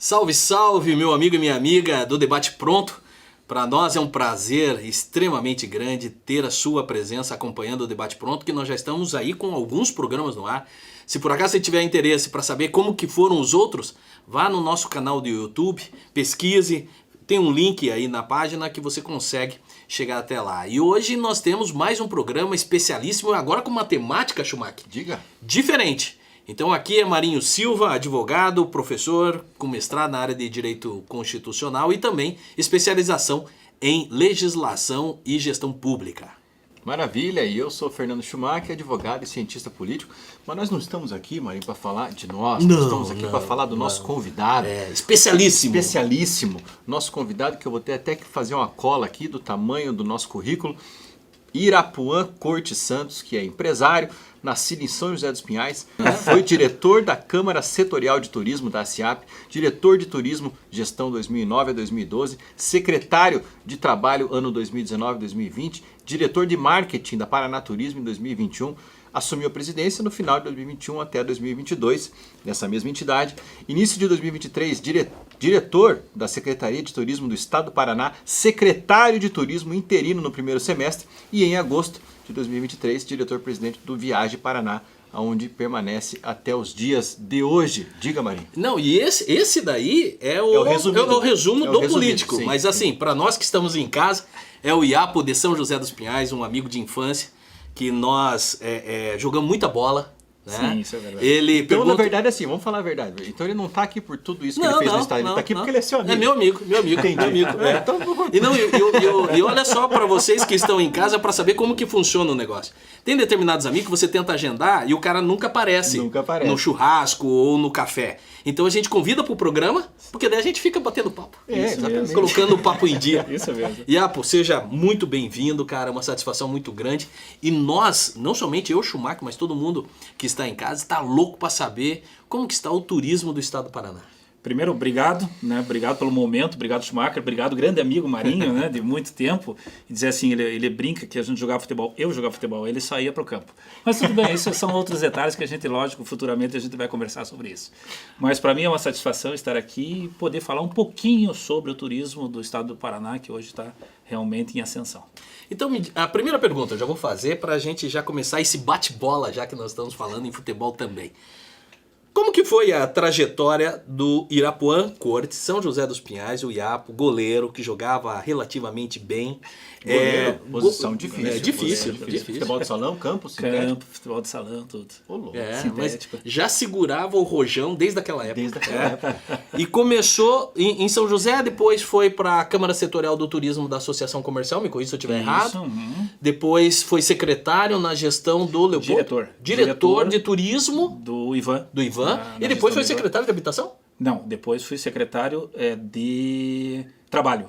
Salve, salve, meu amigo e minha amiga do Debate Pronto. Para nós é um prazer extremamente grande ter a sua presença acompanhando o Debate Pronto, que nós já estamos aí com alguns programas no ar. Se por acaso você tiver interesse para saber como que foram os outros, vá no nosso canal do YouTube, pesquise, tem um link aí na página que você consegue chegar até lá. E hoje nós temos mais um programa especialíssimo, agora com matemática, Schumacher. Diga. Diferente. Então aqui é Marinho Silva, advogado, professor com mestrado na área de Direito Constitucional e também especialização em legislação e gestão pública. Maravilha, e eu sou Fernando Schumacher, advogado e cientista político, mas nós não estamos aqui, Marinho, para falar de nós, nós estamos aqui para falar do nosso convidado. Especialíssimo. Especialíssimo. Nosso convidado, que eu vou ter até que fazer uma cola aqui do tamanho do nosso currículo, Irapuan Corte Santos, que é empresário, nascido em São José dos Pinhais, foi diretor da Câmara Setorial de Turismo da ASEAP, diretor de Turismo Gestão 2009 a 2012, secretário de Trabalho ano 2019 a 2020, diretor de Marketing da Paraná Turismo em 2021, assumiu a presidência no final de 2021 até 2022, nessa mesma entidade. Início de 2023, diretor da Secretaria de Turismo do Estado do Paraná, secretário de Turismo interino no primeiro semestre e em agosto de 2023, diretor-presidente do Viage Paraná, onde permanece até os dias de hoje. Diga, Marinho. Não, e esse daí é o resumo do político. Sim, mas assim, para nós que estamos em casa, é o Iapo de São José dos Pinhais, um amigo de infância, que nós jogamos muita bola. Né? Sim, isso é verdade. Ele então, na verdade, assim, vamos falar a verdade. Então ele não está aqui por tudo isso que ele fez no estádio, ele está aqui porque ele é seu amigo. É meu amigo. Entendi. Meu amigo. Então, E olha só para vocês que estão em casa para saber como que funciona o negócio. Tem determinados amigos que você tenta agendar e o cara nunca aparece no churrasco ou no café. Então a gente convida pro programa, porque daí a gente fica batendo papo. Exatamente. Colocando o papo em dia. Isso mesmo. Iapo, seja muito bem-vindo, cara. É uma satisfação muito grande. E nós, não somente eu, Schumacher, mas todo mundo que está em casa, está louco para saber como que está o turismo do estado do Paraná. Primeiro, obrigado, né? Obrigado pelo momento, obrigado Schumacher, obrigado grande amigo Marinho, né? De muito tempo. E dizer assim, ele brinca que a gente jogava futebol, eu jogava futebol, ele saía para o campo. Mas tudo bem, isso são outros detalhes que a gente, lógico, futuramente a gente vai conversar sobre isso. Mas para mim é uma satisfação estar aqui e poder falar um pouquinho sobre o turismo do estado do Paraná, que hoje está realmente em ascensão. Então, a primeira pergunta eu já vou fazer para a gente já começar esse bate-bola, já que nós estamos falando em futebol também. Como que foi a trajetória do Irapuan Corte, São José dos Pinhais, o Iapo, goleiro, que jogava relativamente bem? Goleiro, posição difícil. Difícil. Futebol de salão, campo, sintético. Campo, futebol de salão, tudo. Mas já segurava o rojão desde aquela época. Desde aquela época. E começou em São José, depois foi para a Câmara Setorial do Turismo da Associação Comercial, me corrija se eu estiver errado. Depois foi secretário na gestão do Leopoldo. Diretor de Turismo. Do Ivan. E depois foi secretário de Habitação? Não, depois fui secretário de Trabalho.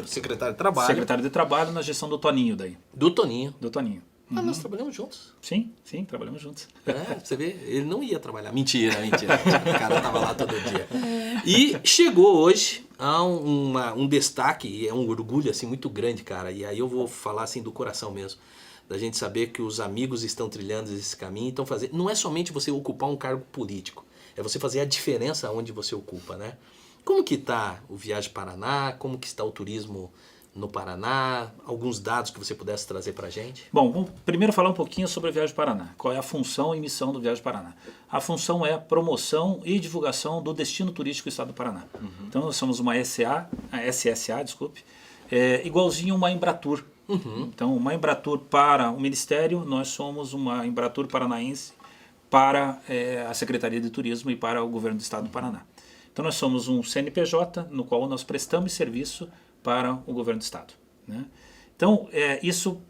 Secretário de Trabalho. Secretário de Trabalho na gestão do Toninho daí. Do Toninho. Uhum. Nós trabalhamos juntos. Sim, trabalhamos juntos. Você vê, ele não ia trabalhar. Mentira. O cara tava lá todo dia. E chegou hoje a um destaque, e é um orgulho assim muito grande, cara. E aí eu vou falar assim do coração mesmo. Da gente saber que os amigos estão trilhando esse caminho, estão fazendo. Não é somente você ocupar um cargo político, é você fazer a diferença onde você ocupa, né? Como que está o Viage Paraná? Como que está o turismo no Paraná? Alguns dados que você pudesse trazer para a gente? Bom, vamos primeiro falar um pouquinho sobre o Viage Paraná. Qual é a função e missão do Viage Paraná? A função é a promoção e divulgação do destino turístico do estado do Paraná. Então nós somos uma SSA, igualzinho uma Embratur. Então, uma Embratur para o Ministério, nós somos uma Embratur paranaense para a Secretaria de Turismo e para o Governo do Estado do Paraná. Então, nós somos um CNPJ no qual nós prestamos serviço para o Governo do Estado, né? Então, isso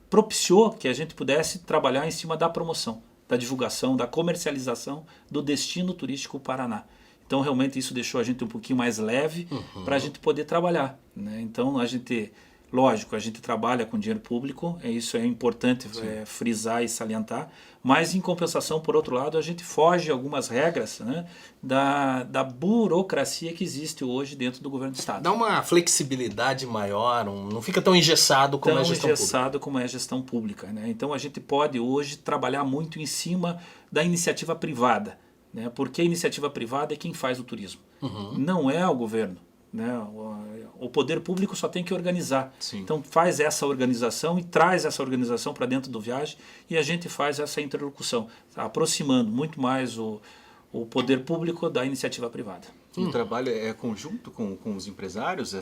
propiciou que a gente pudesse trabalhar em cima da promoção, da divulgação, da comercialização do destino turístico Paraná. Então, realmente, isso deixou a gente um pouquinho mais leve para a gente poder trabalhar, né? Então, a gente... Lógico, a gente trabalha com dinheiro público, isso é importante frisar e salientar, mas em compensação, por outro lado, a gente foge algumas regras, né, da burocracia que existe hoje dentro do governo do estado. Dá uma flexibilidade maior, não fica tão engessado como é a gestão pública. Tão engessado como é a gestão pública, né? Então a gente pode hoje trabalhar muito em cima da iniciativa privada, né? Porque a iniciativa privada é quem faz o turismo. não é o governo. Né? O poder público só tem que organizar. Sim. Então faz essa organização e traz essa organização para dentro do Viagem e a gente faz essa interlocução, aproximando muito mais o poder público da iniciativa privada. E o trabalho é conjunto com os empresários?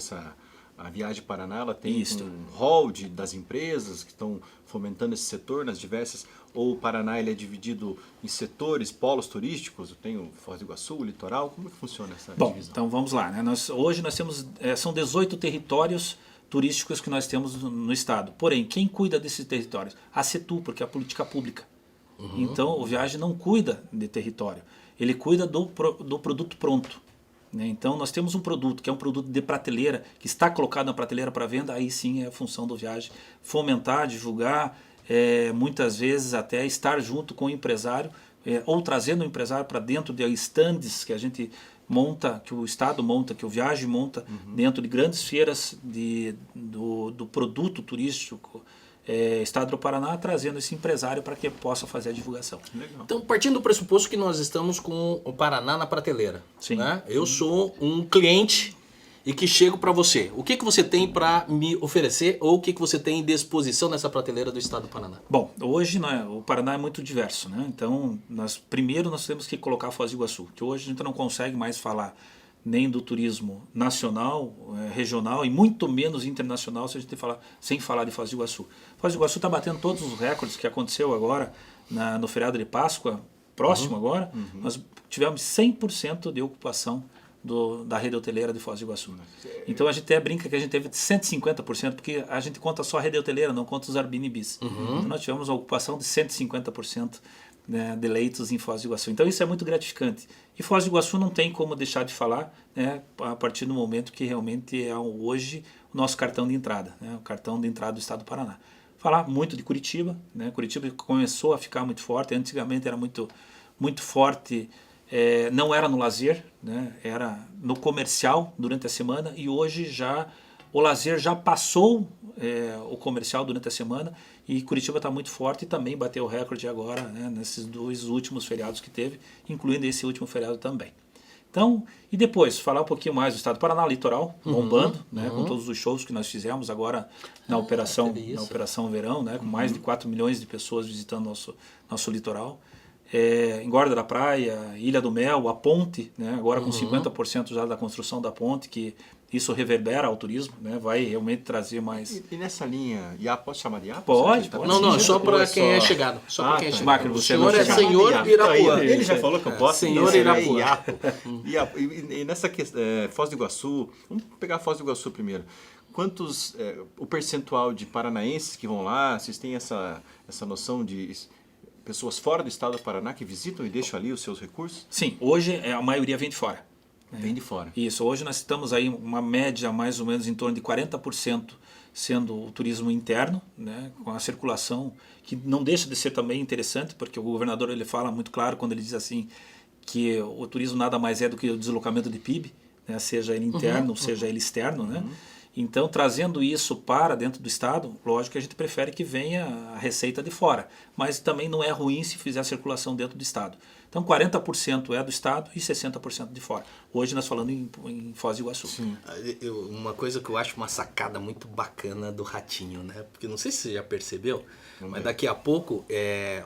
A Viagem Paraná ela tem um hall das empresas que estão fomentando esse setor nas diversas... Ou o Paraná ele é dividido em setores, polos turísticos? Eu tenho Foz do Iguaçu, o litoral. Como que funciona essa divisão? Então vamos lá. Né? Hoje nós temos, são 18 territórios turísticos que nós temos no estado. Porém, quem cuida desses territórios? A CETU, porque é a política pública. Então o Viagem não cuida de território. Ele cuida do produto pronto. Né? Então nós temos um produto que é um produto de prateleira, que está colocado na prateleira para venda, aí sim é a função do Viagem fomentar, divulgar, muitas vezes até estar junto com o empresário, ou trazendo o empresário para dentro de estandes que a gente monta, que o Estado monta, que o Viagem monta, dentro de grandes feiras do produto turístico, Estado do Paraná, trazendo esse empresário para que possa fazer a divulgação. Legal. Então, partindo do pressuposto que nós estamos com o Paraná na prateleira. Sim. Né? Eu sou um cliente e que chego para você. O que você tem para me oferecer ou o que você tem de exposição nessa prateleira do Estado do Paraná? Bom, hoje o Paraná é muito diverso. Né? Então, primeiro nós temos que colocar Foz do Iguaçu, que hoje a gente não consegue mais falar nem do turismo nacional, regional e muito menos internacional se a gente falar, sem falar de Foz do Iguaçu. Foz do Iguaçu está batendo todos os recordes que aconteceu agora no feriado de Páscoa, próximo agora. Nós tivemos 100% de ocupação da rede hoteleira de Foz do Iguaçu. Então a gente até brinca que a gente teve 150%, porque a gente conta só a rede hoteleira, não conta os Airbnbs. Então nós tivemos uma ocupação de 150%, né, de leitos em Foz do Iguaçu. Então isso é muito gratificante. E Foz do Iguaçu não tem como deixar de falar, né, a partir do momento que realmente é hoje o nosso cartão de entrada, né, o cartão de entrada do Estado do Paraná. Falar muito de Curitiba, né, Curitiba começou a ficar muito forte, antigamente era muito, muito forte, não era no lazer, né, era no comercial durante a semana, e hoje já o lazer já passou o comercial durante a semana, e Curitiba está muito forte e também bateu o recorde agora, né, nesses 2 últimos feriados que teve, incluindo esse último feriado também. Então, e depois, falar um pouquinho mais do Estado do Paraná, litoral, bombando, né, com todos os shows que nós fizemos agora na Operação Verão, né, com mais de 4 milhões de pessoas visitando nosso litoral. Engorda da Praia, Ilha do Mel, a ponte, né, agora com 50% já da construção da ponte, que isso reverbera ao turismo, né, vai realmente trazer mais... E nessa linha, posso chamar de IAPA? Pode. Não, só para quem é chegado. Só para quem é chegado. O senhor é senhor Irapuã. Ele já falou que eu posso. Senhor Irapuã. E nessa questão, Foz do Iguaçu, vamos pegar Foz do Iguaçu primeiro. Quantos, o percentual de paranaenses que vão lá, vocês têm essa noção de pessoas fora do Estado do Paraná que visitam e deixam ali os seus recursos? Sim, hoje a maioria vem de fora. Vem de fora. Isso, hoje nós estamos aí uma média mais ou menos em torno de 40% sendo o turismo interno, né, com a circulação, que não deixa de ser também interessante, porque o governador ele fala muito claro quando ele diz assim que o turismo nada mais é do que o deslocamento de PIB, né, seja ele interno, seja ele externo, né? Então, trazendo isso para dentro do Estado, lógico que a gente prefere que venha a receita de fora, mas também não é ruim se fizer a circulação dentro do Estado. Então, 40% é do Estado e 60% de fora. Hoje nós falando em Foz do Iguaçu. Sim. Uma coisa que eu acho uma sacada muito bacana do Ratinho, né? Porque não sei se você já percebeu, mas daqui a pouco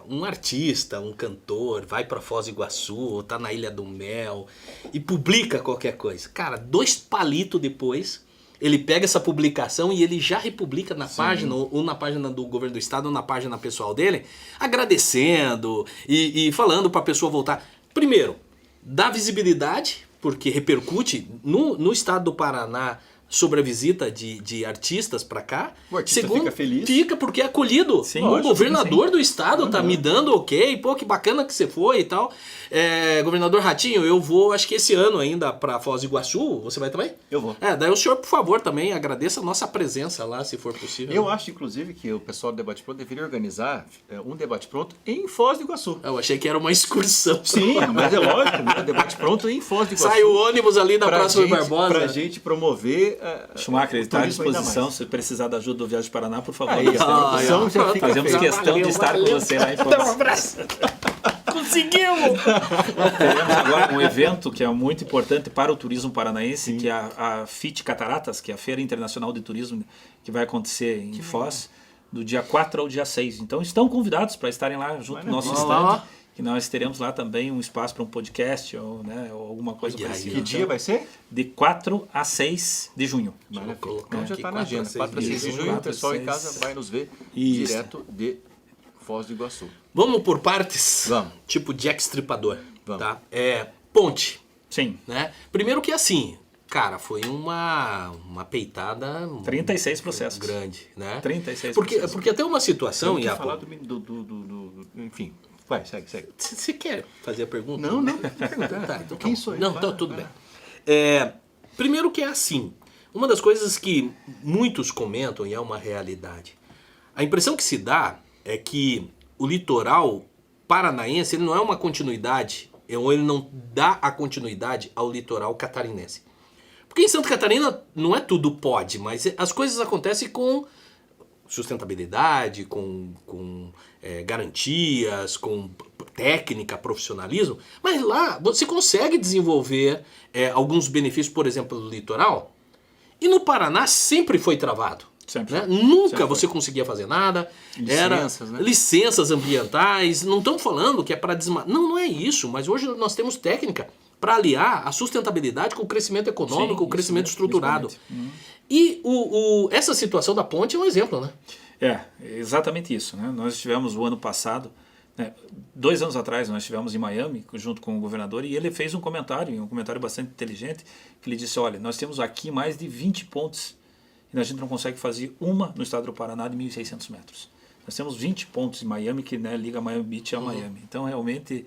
um artista, um cantor, vai para Foz do Iguaçu, ou tá na Ilha do Mel e publica qualquer coisa. Cara, 2 palitos depois... Ele pega essa publicação e ele já republica na página, ou na página do governo do estado, ou na página pessoal dele, agradecendo e falando para a pessoa voltar. Primeiro, dá visibilidade, porque repercute no estado do Paraná sobre a visita de artistas para cá. O artista fica feliz. Fica porque é acolhido. Sim, o governador sim. do estado tá me dando ok, pô, que bacana que você foi e tal. Governador Ratinho, eu vou, acho que esse ano ainda para Foz do Iguaçu, você vai também? Eu vou. Daí o senhor, por favor, também agradeça a nossa presença lá, se for possível. Eu acho, inclusive, que o pessoal do Debate Pronto deveria organizar um Debate Pronto em Foz do Iguaçu. Eu achei que era uma excursão. Sim, mas é lógico, um Debate Pronto em Foz do Iguaçu. Sai o ônibus ali da Praça Rui Barbosa. Pra gente promover... Schumacher, ele está à turismo ainda disposição, mais. se precisar da ajuda do Viagem Paraná, por favor. Aí, essa discussão já fica Fazemos feita. questão de estar com você lá em Foz. Um abraço. Conseguimos! Teremos agora um evento que é muito importante para o turismo paranaense, que é a FIT Cataratas, que é a Feira Internacional de Turismo, que vai acontecer em Foz, do dia 4 ao dia 6. Então estão convidados para estarem lá junto no nosso stand, que nós teremos lá também um espaço para um podcast ou, né, ou alguma coisa parecida. Que dia vai ser? De 4 a 6 de junho. Então já está na agenda. 4 a 6 de junho, o pessoal em casa vai nos ver direto de Foz do Iguaçu. Vamos por partes? Vamos. Tipo Jack Stripador. Vamos. Tá? Ponte. Sim. Né? Primeiro que assim, cara, foi uma peitada 36 processos. Grande, né? 36 processos. Porque até uma situação... Tem que falar enfim, vai, segue. Você quer fazer a pergunta? Não. Tá, então Quem sou eu? Não, então tudo bem. Primeiro que é assim, uma das coisas que muitos comentam e é uma realidade, a impressão que se dá é que o litoral paranaense ele não é uma continuidade, ou ele não dá a continuidade ao litoral catarinense. Porque em Santa Catarina não é tudo pode, mas as coisas acontecem com sustentabilidade, com garantias, com técnica, profissionalismo, mas lá você consegue desenvolver alguns benefícios, por exemplo, do litoral, e no Paraná sempre foi travado. Sempre. Né? Nunca Sempre você conseguia fazer nada. Licenças, né? Licenças ambientais. Não estamos falando que é para desmatar. Não é isso. Mas hoje nós temos técnica para aliar a sustentabilidade com o crescimento econômico, o crescimento estruturado. E essa situação da ponte é um exemplo, né? É exatamente isso. Né? Nós estivemos o ano passado, 2 anos atrás, nós estivemos em Miami junto com o governador e ele fez um comentário bastante inteligente, que ele disse, olha, nós temos aqui mais de 20 pontes e a gente não consegue fazer uma no estado do Paraná de 1.600 metros. Nós temos 20 pontos em Miami que liga Miami Beach a Miami. Então, realmente,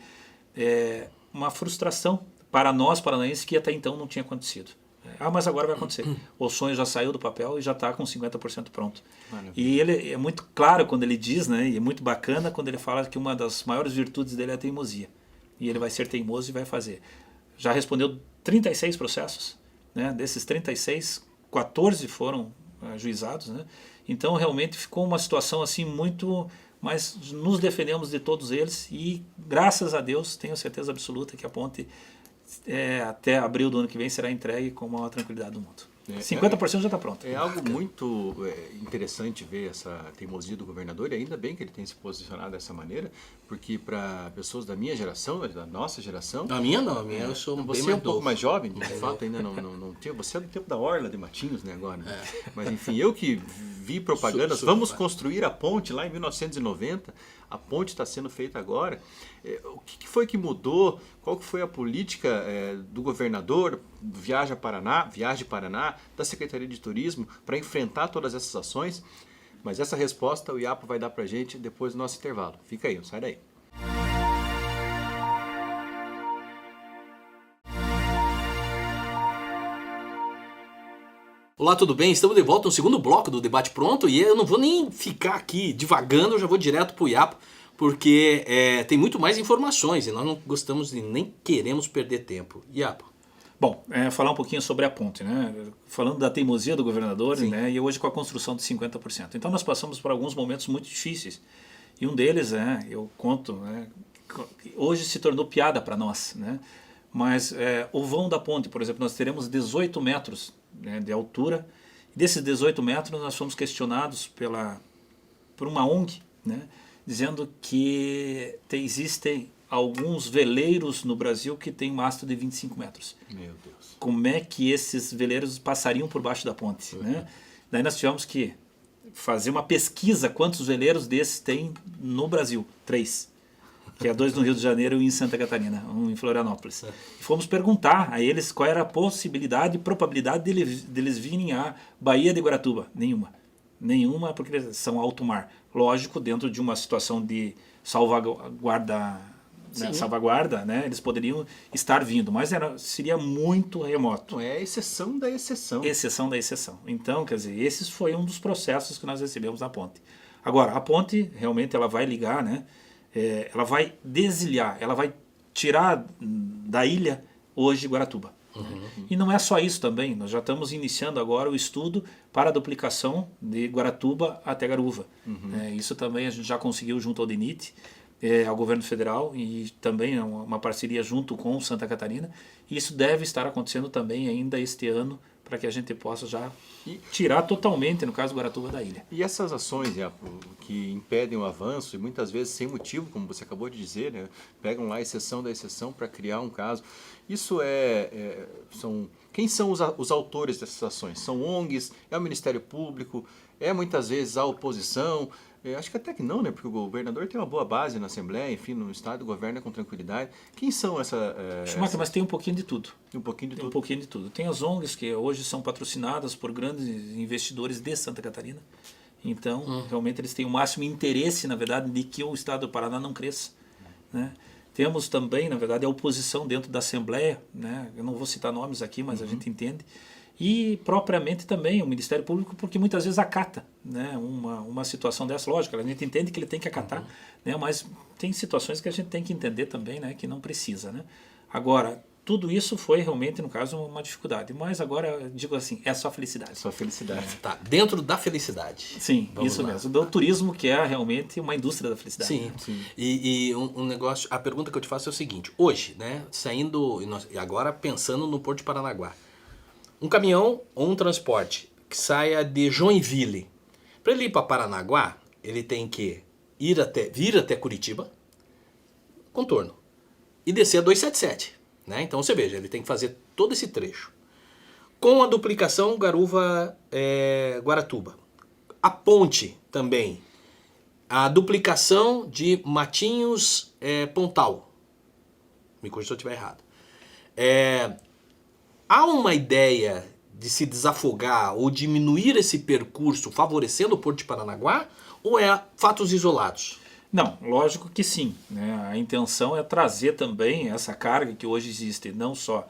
é uma frustração para nós paranaenses que até então não tinha acontecido. Mas agora vai acontecer. O sonho já saiu do papel e já está com 50% pronto. Maravilha. E ele é muito claro quando ele diz, né, e é muito bacana quando ele fala que uma das maiores virtudes dele é a teimosia. E ele vai ser teimoso e vai fazer. Já respondeu 36 processos. Né? Desses 36, 14 foram ajuizados, né? Então realmente ficou uma situação assim muito, mas nos defendemos de todos eles e graças a Deus tenho certeza absoluta que a ponte até abril do ano que vem será entregue com a maior tranquilidade do mundo. 50% já está pronto. É algo muito interessante ver essa teimosia do governador e ainda bem que ele tem se posicionado dessa maneira, porque para pessoas da minha geração, da nossa geração... A minha não, a minha eu sou você bem mais um pouco novo. mais jovem, de fato ainda não tinha, você é do tempo da Orla de Matinhos, né, agora. Né? Mas enfim, eu que vi propagandas, vamos construir a ponte lá em 1990, a ponte está sendo feita agora. O que foi que mudou? Qual que foi a política do governador, do Viagem Paraná, da Secretaria de Turismo, para enfrentar todas essas ações? Mas essa resposta o Iapo vai dar para a gente depois do nosso intervalo. Fica aí, não sai daí. Olá, tudo bem? Estamos de volta no segundo bloco do Debate Pronto e eu não vou nem ficar aqui divagando, eu já vou direto para o Iapo, porque tem muito mais informações e nós não gostamos e nem queremos perder tempo. Iapo. Bom, falar um pouquinho sobre a ponte, né? Falando da teimosia do governador, né? E hoje com a construção de 50%. Então nós passamos por alguns momentos muito difíceis e um deles, eu conto, né? Hoje se tornou piada para nós, né? Mas o vão da ponte, por exemplo, nós teremos 18 metros de altura. E desses 18 metros nós fomos questionados por uma ONG, né? Dizendo que existem alguns veleiros no Brasil que têm mastro de 25 metros. Meu Deus. Como é que esses veleiros passariam por baixo da ponte? Né? Daí nós tivemos que fazer uma pesquisa quantos veleiros desses tem no Brasil. 3. Que é 2 no Rio de Janeiro e em Santa Catarina, um em Florianópolis. E fomos perguntar a eles qual era a possibilidade e probabilidade deles virem à Baía de Guaratuba. Nenhuma, porque eles são alto mar. Lógico, dentro de uma situação de salvaguarda, né, eles poderiam estar vindo, mas seria muito remoto. É a exceção da exceção. Exceção da exceção. Então, quer dizer, esse foi um dos processos que nós recebemos na ponte. Agora, a ponte, realmente, ela vai ligar, né, ela vai desilhar, ela vai tirar da ilha hoje Guaratuba. E não é só isso também, nós já estamos iniciando agora o estudo para a duplicação de Guaratuba até Garuva. Isso também a gente já conseguiu junto ao DENIT ao governo federal e também é uma parceria junto com Santa Catarina. E isso deve estar acontecendo também ainda este ano, para que a gente possa já tirar totalmente, no caso, Guaratuba da ilha. E essas ações, Iapo, que impedem o avanço, e muitas vezes sem motivo, como você acabou de dizer, né? Pegam lá a exceção da exceção para criar um caso. Isso quem são os autores dessas ações? São ONGs? É o Ministério Público? É muitas vezes a oposição? Acho que até que não, né? Porque o governador tem uma boa base na Assembleia, enfim, no Estado, governa com tranquilidade. Quem são Schumacher, mas tem um pouquinho de tudo. Um pouquinho de Tem tudo. um pouquinho de tudo. Tem as ONGs que hoje são patrocinadas por grandes investidores de Santa Catarina. Então, realmente eles têm o máximo interesse, na verdade, de que o Estado do Paraná não cresça, né? Temos também, na verdade, a oposição dentro da Assembleia, né? Eu não vou citar nomes aqui, mas a gente entende. E propriamente também o Ministério Público, porque muitas vezes acata, né, uma situação dessa. Lógico, a gente entende que ele tem que acatar, né, mas tem situações que a gente tem que entender também, né, que não precisa. Né? Agora, tudo isso foi realmente, no caso, uma dificuldade. Mas agora, eu digo assim, é só felicidade. Só felicidade. Tá, dentro da felicidade. Sim, Vamos isso lá. mesmo. Do turismo, que é realmente uma indústria da felicidade. Sim, Né? sim. E um negócio, a pergunta que eu te faço é o seguinte: hoje, né, saindo, e agora pensando no Porto de Paranaguá, um caminhão ou um transporte que saia de Joinville, para ele ir para Paranaguá, ele tem que vir até Curitiba, contorno, e descer a 277. Né? Então você veja, ele tem que fazer todo esse trecho. Com a duplicação Garuva-Guaratuba. A ponte também. A duplicação de Matinhos-Pontal. Me corrija se eu estiver errado. Há uma ideia de se desafogar ou diminuir esse percurso favorecendo o Porto de Paranaguá? Ou é fatos isolados? Não, lógico que sim. Né? A intenção é trazer também essa carga que hoje existe, não só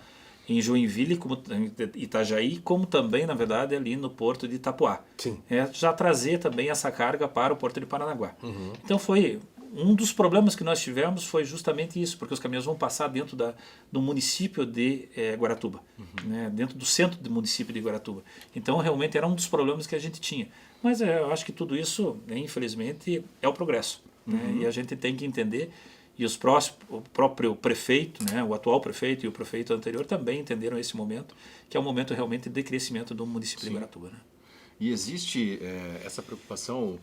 em Joinville, como em Itajaí, como também, na verdade, ali no Porto de Itapuá. Sim. Já trazer também essa carga para o Porto de Paranaguá. Então foi... Um dos problemas que nós tivemos foi justamente isso, porque os caminhões vão passar dentro do município de Guaratuba, né, dentro do centro do município de Guaratuba. Então, realmente, era um dos problemas que a gente tinha. Mas eu acho que tudo isso, né, infelizmente, é o progresso. Né, e a gente tem que entender, e o próprio prefeito, né, o atual prefeito e o prefeito anterior também entenderam esse momento, que é um momento realmente de crescimento do município de Guaratuba. Né? E existe essa preocupação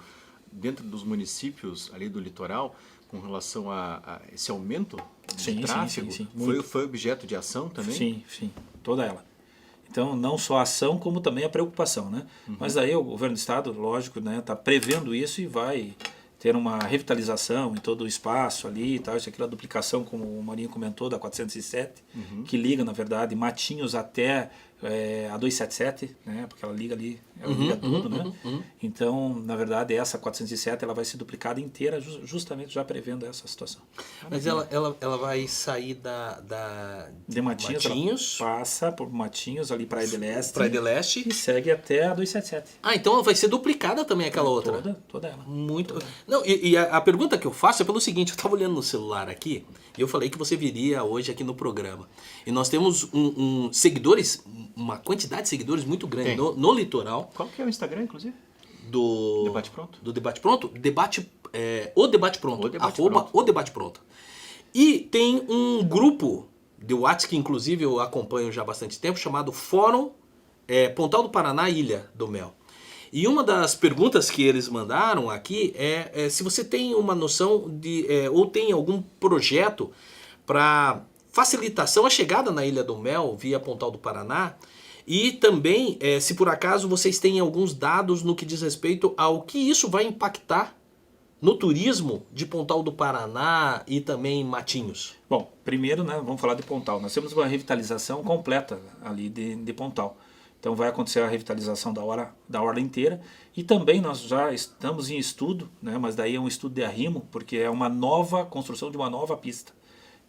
dentro dos municípios ali do litoral com relação a esse aumento de tráfego? Sim, foi objeto de ação também? Sim, toda ela. Então, não só a ação, como também a preocupação. Né? Mas aí o governo do estado, lógico, né, está prevendo isso e vai ter uma revitalização em todo o espaço ali e tal. Isso aqui é a duplicação, como o Marinho comentou, da 407, que liga, na verdade, Matinhos até a 277, né? Porque ela liga ali, ela liga tudo, né? Então, na verdade, essa 407 ela vai ser duplicada inteira, justamente já prevendo essa situação. Mas ela vai sair De Matinhos, Matinhos, ela passa por Matinhos, ali Praia de Leste, Praia de Leste, e segue até a 277. Ah, então ela vai ser duplicada também aquela outra. Toda ela. Muito. Não, e a pergunta que eu faço é pelo seguinte: eu estava olhando no celular aqui e eu falei que você viria hoje aqui no programa. E nós temos seguidores, uma quantidade de seguidores muito grande no litoral. Qual que é o Instagram, inclusive? Do Debate Pronto? Do Debate Pronto? O Debate Pronto. O Debate @ Pronto. O Debate Pronto. E tem um grupo de WhatsApp que inclusive eu acompanho já há bastante tempo, chamado Fórum Pontal do Paraná, Ilha do Mel. E uma das perguntas que eles mandaram aqui é se você tem uma noção de ou tem algum projeto para facilitação à chegada na Ilha do Mel via Pontal do Paraná, e também se por acaso vocês têm alguns dados no que diz respeito ao que isso vai impactar no turismo de Pontal do Paraná e também Matinhos. Bom, primeiro, né, vamos falar de Pontal. Nós temos uma revitalização completa ali de Pontal. Então vai acontecer a revitalização da orla inteira, e também nós já estamos em estudo, né, mas daí é um estudo de arrimo, porque é uma nova construção de uma nova pista,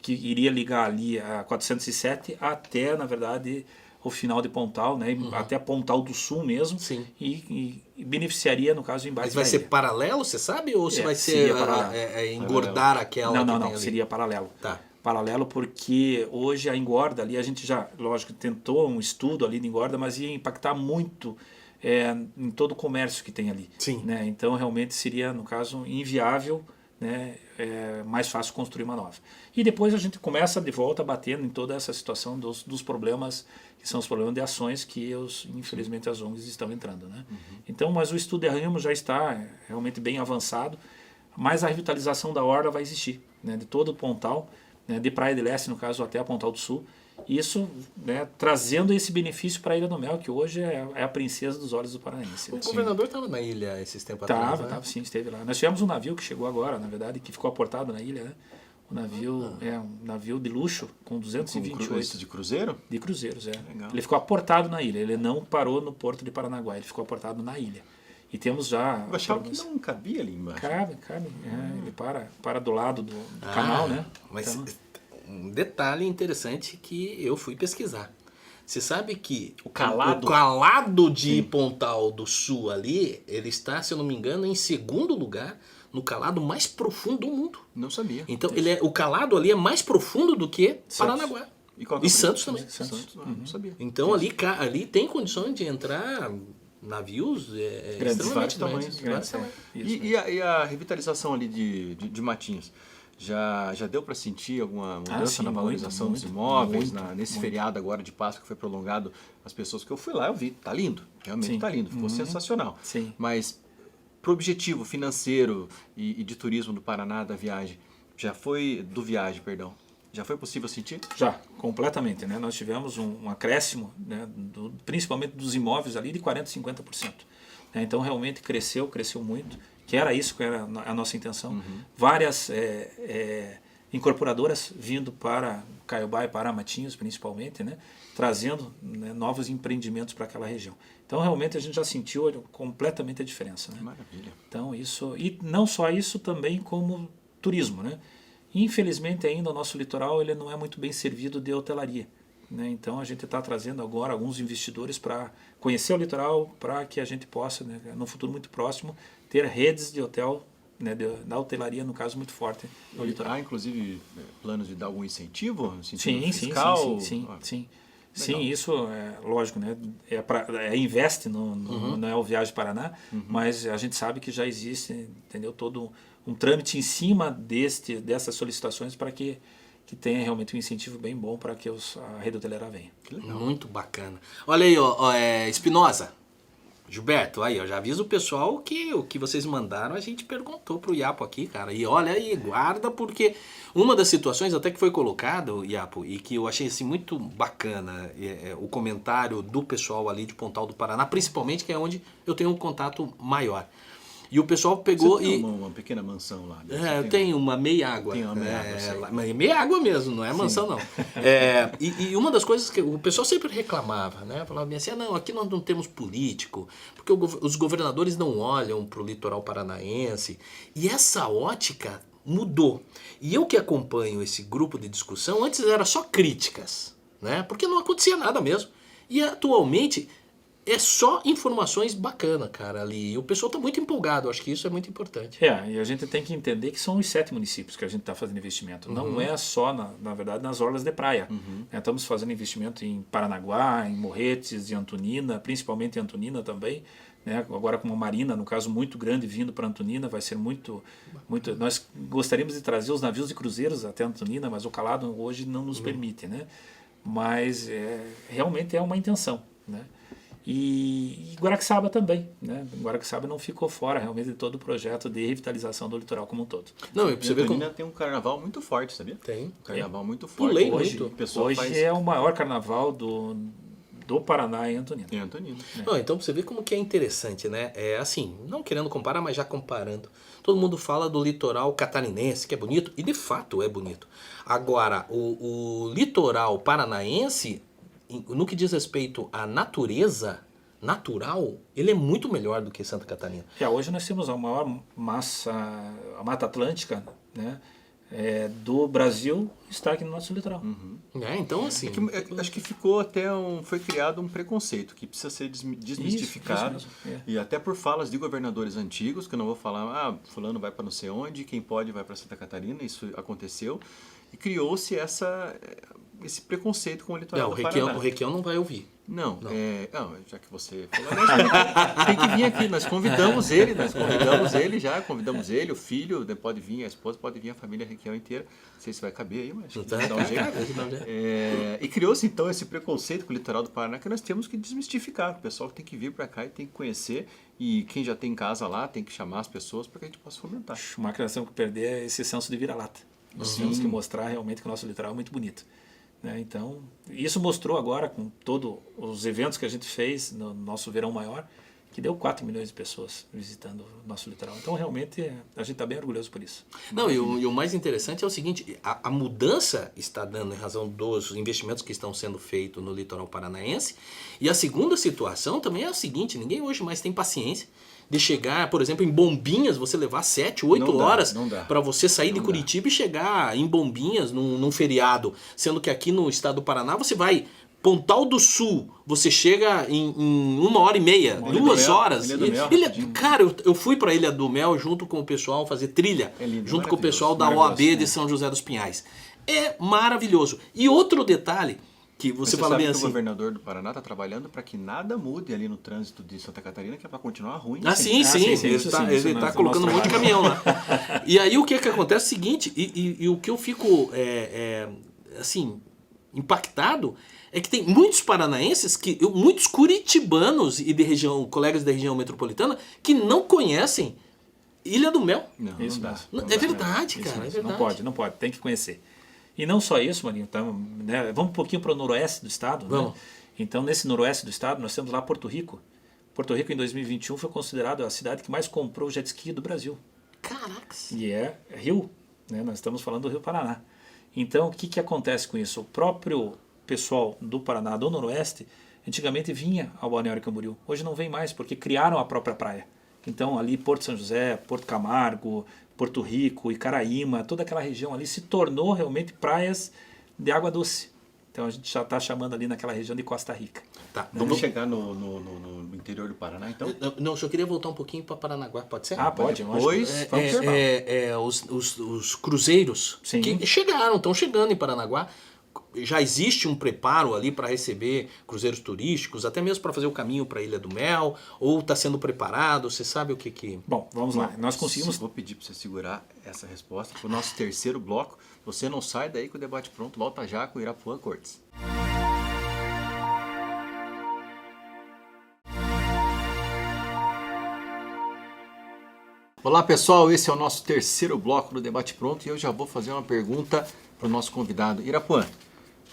que iria ligar ali a 407 até, na verdade, o final de Pontal, né, até Pontal do Sul mesmo. Sim. E beneficiaria, no caso, o embarque Mas vai da ser ilha. paralelo, você sabe? Ou se vai seria ser paralelo. engordar aquela que tem Não, ali? seria paralelo. Tá. Paralelo, porque hoje a engorda ali, a gente já, lógico, tentou um estudo ali de engorda, mas ia impactar muito em todo o comércio que tem ali. Sim. Né? Então, realmente seria, no caso, inviável né, é mais fácil construir uma nova. E depois a gente começa de volta batendo em toda essa situação dos problemas, que são os problemas de ações que, infelizmente, as ONGs estão entrando. Né? Então, mas o estudo de ramo já está realmente bem avançado, mas a revitalização da orla vai existir, né, de todo o Pontal, né, de Praia de Leste, no caso, até a Pontal do Sul. Isso, né, trazendo esse benefício para a Ilha do Mel, que hoje é a princesa dos olhos do paraense. O Né? governador estava na ilha esses tempos atrás, né? Tava, sim, esteve lá. Nós tivemos um navio que chegou agora, na verdade, que ficou aportado na ilha, né? O navio é um navio de luxo com 228 de cruzeiro? de cruzeiros, é. Legal. Ele ficou aportado na ilha, ele não parou no porto de Paranaguá, ele ficou aportado na ilha. E temos já... Eu achava que não cabia ali embaixo. Cabe. Ele para do lado do canal, né? Mas Então, um detalhe interessante que eu fui pesquisar. Você sabe que O calado? o calado de Pontal do Sul ali, ele está, se eu não me engano, em segundo lugar no calado mais profundo do mundo. Não sabia. Então, o calado ali é mais profundo do que Paranaguá. qual que é E o Santos preço? também. Santos, não sabia. Então, ali tem condições de entrar navios Grandes, extremamente vários grandes. tamanhos. Isso, E a revitalização ali de Matinhos? Já deu para sentir alguma mudança sim, na valorização muito, dos imóveis? muito, Nesse muito. feriado agora de Páscoa que foi prolongado, as pessoas que eu fui lá, eu vi, tá lindo. Realmente Sim. tá lindo, ficou sensacional. Sim. Mas pro objetivo financeiro e de turismo do Paraná, da viagem, já foi possível sentir? Já, completamente. Né? Nós tivemos um acréscimo, né, principalmente dos imóveis ali, de 40%, 50%. Né? Então, realmente cresceu muito, que era isso que era a nossa intenção. Várias incorporadoras vindo para Caiobá e para Matinhos, principalmente, né? Trazendo, né, novos empreendimentos para aquela região. Então, realmente, a gente já sentiu completamente a diferença. Né? Maravilha. Então, isso, e não só isso, também como turismo, né? Infelizmente, ainda o nosso litoral ele não é muito bem servido de hotelaria, né? Então, a gente está trazendo agora alguns investidores para conhecer o litoral, para que a gente possa, né, no futuro muito próximo, ter redes de hotel, né, da hotelaria, no caso, muito forte no litoral. Há, inclusive, planos de dar algum incentivo? Sim, fiscal? sim. Legal. Sim, isso é lógico, né? Investe não é o Viagem Paraná, mas a gente sabe que já existe, entendeu, todo um trâmite em cima dessas solicitações para que tenha realmente um incentivo bem bom para que a rede hoteleira venha. Que legal. Muito bacana. Olha aí, Espinosa, Gilberto, aí, já avisa o pessoal que o que vocês mandaram a gente perguntou pro Iapo aqui, cara. E olha aí, guarda, porque uma das situações até que foi colocado, Iapo, e que eu achei assim muito bacana, o comentário do pessoal ali de Pontal do Paraná, principalmente, que é onde eu tenho um contato maior. E o pessoal pegou Você tem uma pequena mansão lá. eu tenho uma meia água. Tem uma meia água, sei. Mas meia água mesmo, não é mansão não. E uma das coisas que o pessoal sempre reclamava, né? Falava assim, não, aqui nós não temos político, porque os governadores não olham para o litoral paranaense. E essa ótica mudou. E eu que acompanho esse grupo de discussão, antes era só críticas, né? Porque não acontecia nada mesmo. E atualmente é só informações bacanas, cara, ali. E o pessoal está muito empolgado, eu acho que isso é muito importante. E a gente tem que entender que são os 7 municípios que a gente está fazendo investimento. Não é só, na verdade, nas orlas de praia. Estamos fazendo investimento em Paranaguá, em Morretes, em Antonina, principalmente em Antonina também. Né? Agora com uma marina, no caso, muito grande vindo para Antonina, vai ser muito... Nós gostaríamos de trazer os navios de cruzeiros até Antonina, mas o calado hoje não nos permite. Né? Mas realmente é uma intenção, né? E Guaraqueçaba também, né? Guaraqueçaba não ficou fora realmente de todo o projeto de revitalização do litoral como um todo. Não, e pra você ver como... Antonina tem um carnaval muito forte, sabia? Tem. Um carnaval muito forte. Pulei Hoje, muito. O pessoal hoje faz... é o maior carnaval do Paraná em Antonina. Em Antonina. Não, então pra você ver como que é interessante, né? É assim, não querendo comparar, mas já comparando. Todo mundo fala do litoral catarinense, que é bonito, e de fato é bonito. Agora, o litoral paranaense, no que diz respeito à natureza natural, ele é muito melhor do que Santa Catarina. Hoje nós temos a maior a Mata Atlântica, né, do Brasil, está aqui no nosso litoral. Então assim... Acho que ficou até foi criado um preconceito que precisa ser desmistificado. Isso mesmo, E até por falas de governadores antigos, que eu não vou falar, fulano vai para não sei onde, quem pode vai para Santa Catarina, isso aconteceu. E criou-se esse preconceito com o litoral do Paraná. O Requião não vai ouvir. Não, já que você falou, tem que vir aqui. Nós convidamos ele já, convidamos ele, o filho, pode vir, a esposa, pode vir a família Requião inteira. Não sei se vai caber aí, mas dá um jeito. E criou-se então esse preconceito com o litoral do Paraná que nós temos que desmistificar. O pessoal tem que vir para cá e tem que conhecer. E quem já tem casa lá tem que chamar as pessoas para que a gente possa fomentar. Uma que nós temos que perder é esse senso de vira-lata. Nós temos que mostrar realmente que o nosso litoral é muito bonito. Então, isso mostrou agora com todos os eventos que a gente fez no nosso verão maior, que deu 4 milhões de pessoas visitando o nosso litoral. Então, realmente, a gente está bem orgulhoso por isso. Não, e o mais interessante é o seguinte, a mudança está dando em razão dos investimentos que estão sendo feitos no litoral paranaense, e a segunda situação também é a seguinte, ninguém hoje mais tem paciência de chegar, por exemplo, em Bombinhas, você levar 7, 8 horas para você sair de Curitiba e chegar em Bombinhas num feriado. Sendo que aqui no estado do Paraná você vai Pontal do Sul, você chega em 1h30, 2 horas. Cara, eu fui para Ilha do Mel junto com o pessoal fazer trilha, junto com o pessoal da OAB de São José dos Pinhais. É maravilhoso. E outro detalhe, que você fala bem assim. O governador do Paraná está trabalhando para que nada mude ali no trânsito de Santa Catarina, que é para continuar ruim. Sim. Ele está colocando um monte de caminhão lá. E aí o que acontece é o seguinte, e o que eu fico assim, impactado é que tem muitos paranaenses, muitos curitibanos e colegas da região metropolitana que não conhecem Ilha do Mel. Não dá. É verdade, cara. É verdade. Não pode, tem que conhecer. E não só isso, Marinho, então, vamos um pouquinho para o noroeste do estado. Vamos. Então, nesse noroeste do estado, nós temos lá Porto Rico. Porto Rico, em 2021, foi considerado a cidade que mais comprou jet ski do Brasil. Caracas! E é Rio, nós estamos falando do Rio Paraná. Então, o que acontece com isso? O próprio pessoal do Paraná, do noroeste, antigamente vinha ao Balneário Camboriú. Hoje não vem mais, porque criaram a própria praia. Então, ali, Porto São José, Porto Camargo, Porto Rico, Icaraíma, toda aquela região ali se tornou realmente praias de água doce. Então a gente já está chamando ali naquela região de Costa Rica. Tá, vamos chegar no interior do Paraná, então? Não, só queria voltar um pouquinho para Paranaguá, pode ser? Pode. Os cruzeiros que estão chegando em Paranaguá. Já existe um preparo ali para receber cruzeiros turísticos, até mesmo para fazer o caminho para a Ilha do Mel, ou está sendo preparado? Você sabe o que... Bom, vamos lá. Nós conseguimos... Vou pedir para você segurar essa resposta para o nosso terceiro bloco. Você não sai daí com o debate pronto, volta já com Irapuã Cortes. Olá pessoal, esse é o nosso terceiro bloco do Debate Pronto e eu já vou fazer uma pergunta para o nosso convidado. Irapuã,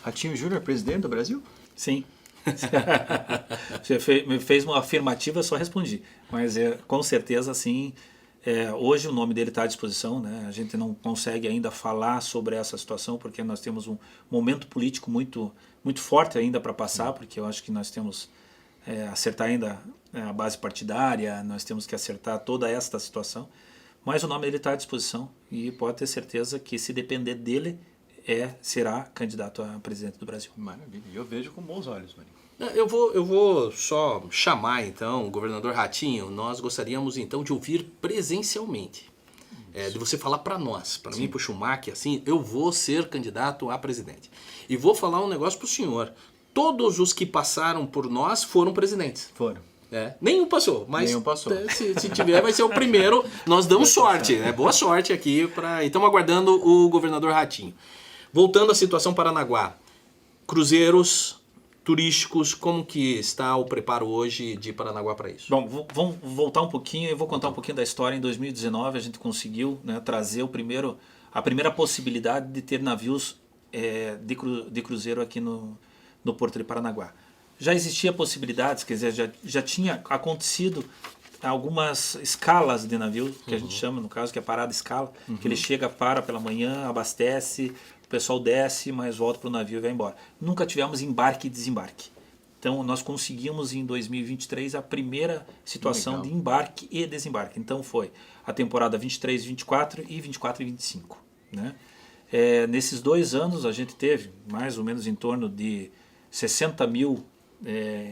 Ratinho Júnior, presidente do Brasil? Sim. Você me fez uma afirmativa, eu só respondi. Mas com certeza sim. Hoje o nome dele está à disposição, A gente não consegue ainda falar sobre essa situação porque nós temos um momento político muito, muito forte ainda para passar, porque eu acho que nós temos acertar ainda a base partidária, nós temos que acertar toda esta situação. Mas o nome dele está à disposição e pode ter certeza que se depender dele, será candidato a presidente do Brasil. Maravilha, e eu vejo com bons olhos, Marinho. Eu vou só chamar então o governador Ratinho. Nós gostaríamos então de ouvir presencialmente, de você falar para nós, para mim, para o Schumacher, assim, eu vou ser candidato a presidente. E vou falar um negócio para o senhor. Todos os que passaram por nós foram presidentes. Foram. Nenhum passou, mas nenhum passou. Se tiver vai ser o primeiro. Nós damos sorte, boa sorte aqui. Estamos aguardando o governador Ratinho. Voltando à situação Paranaguá, cruzeiros turísticos, como que está o preparo hoje de Paranaguá para isso? Bom, vamos voltar um pouquinho, eu vou contar um pouquinho da história. Em 2019 a gente conseguiu trazer a primeira possibilidade de ter navios de cruzeiro aqui no Porto de Paranaguá. Já existia possibilidades, quer dizer, já tinha acontecido algumas escalas de navio, que a gente chama, no caso, que é parada escala, que ele chega, pela manhã, abastece, o pessoal desce, mas volta para o navio e vai embora. Nunca tivemos embarque e desembarque. Então, nós conseguimos em 2023 a primeira situação de embarque e desembarque. Então, foi a temporada 23 e 24 e 24 e 25. Nesses 2 anos, a gente teve mais ou menos em torno de 60 mil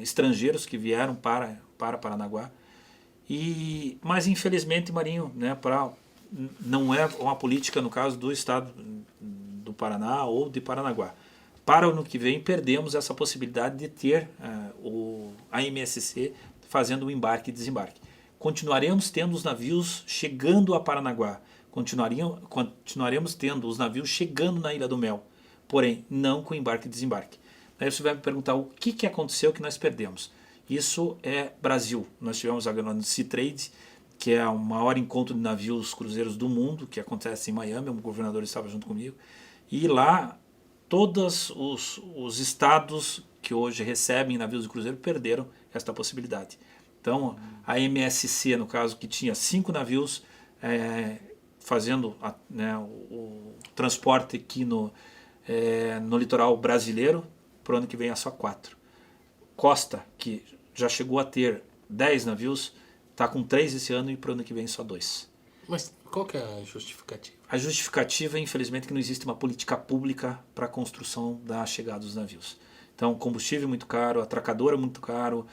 estrangeiros que vieram para Paranaguá. Mas, infelizmente, Marinho, não é uma política, no caso do estado do Paraná ou de Paranaguá. para o ano que vem perdemos essa possibilidade de ter a MSC fazendo o embarque e desembarque. Continuaremos tendo os navios chegando a Paranaguá, continuaremos tendo os navios chegando na Ilha do Mel, porém não com embarque e desembarque. Aí você vai me perguntar o que aconteceu que nós perdemos. Isso é Brasil. Nós tivemos agora no Sea Trade, que é o maior encontro de navios cruzeiros do mundo, que acontece em Miami, o governador estava junto comigo, e lá todos os estados que hoje recebem navios de cruzeiro perderam esta possibilidade. Então, a MSC, no caso, que tinha 5 navios fazendo o transporte aqui no litoral brasileiro, para o ano que vem é só 4. Costa, que já chegou a ter 10 navios, está com 3 esse ano e para o ano que vem só 2. Mas qual que é a justificativa? A justificativa é, infelizmente, que não existe uma política pública para a construção da chegada dos navios. Então, combustível é muito caro, atracador é muito caro,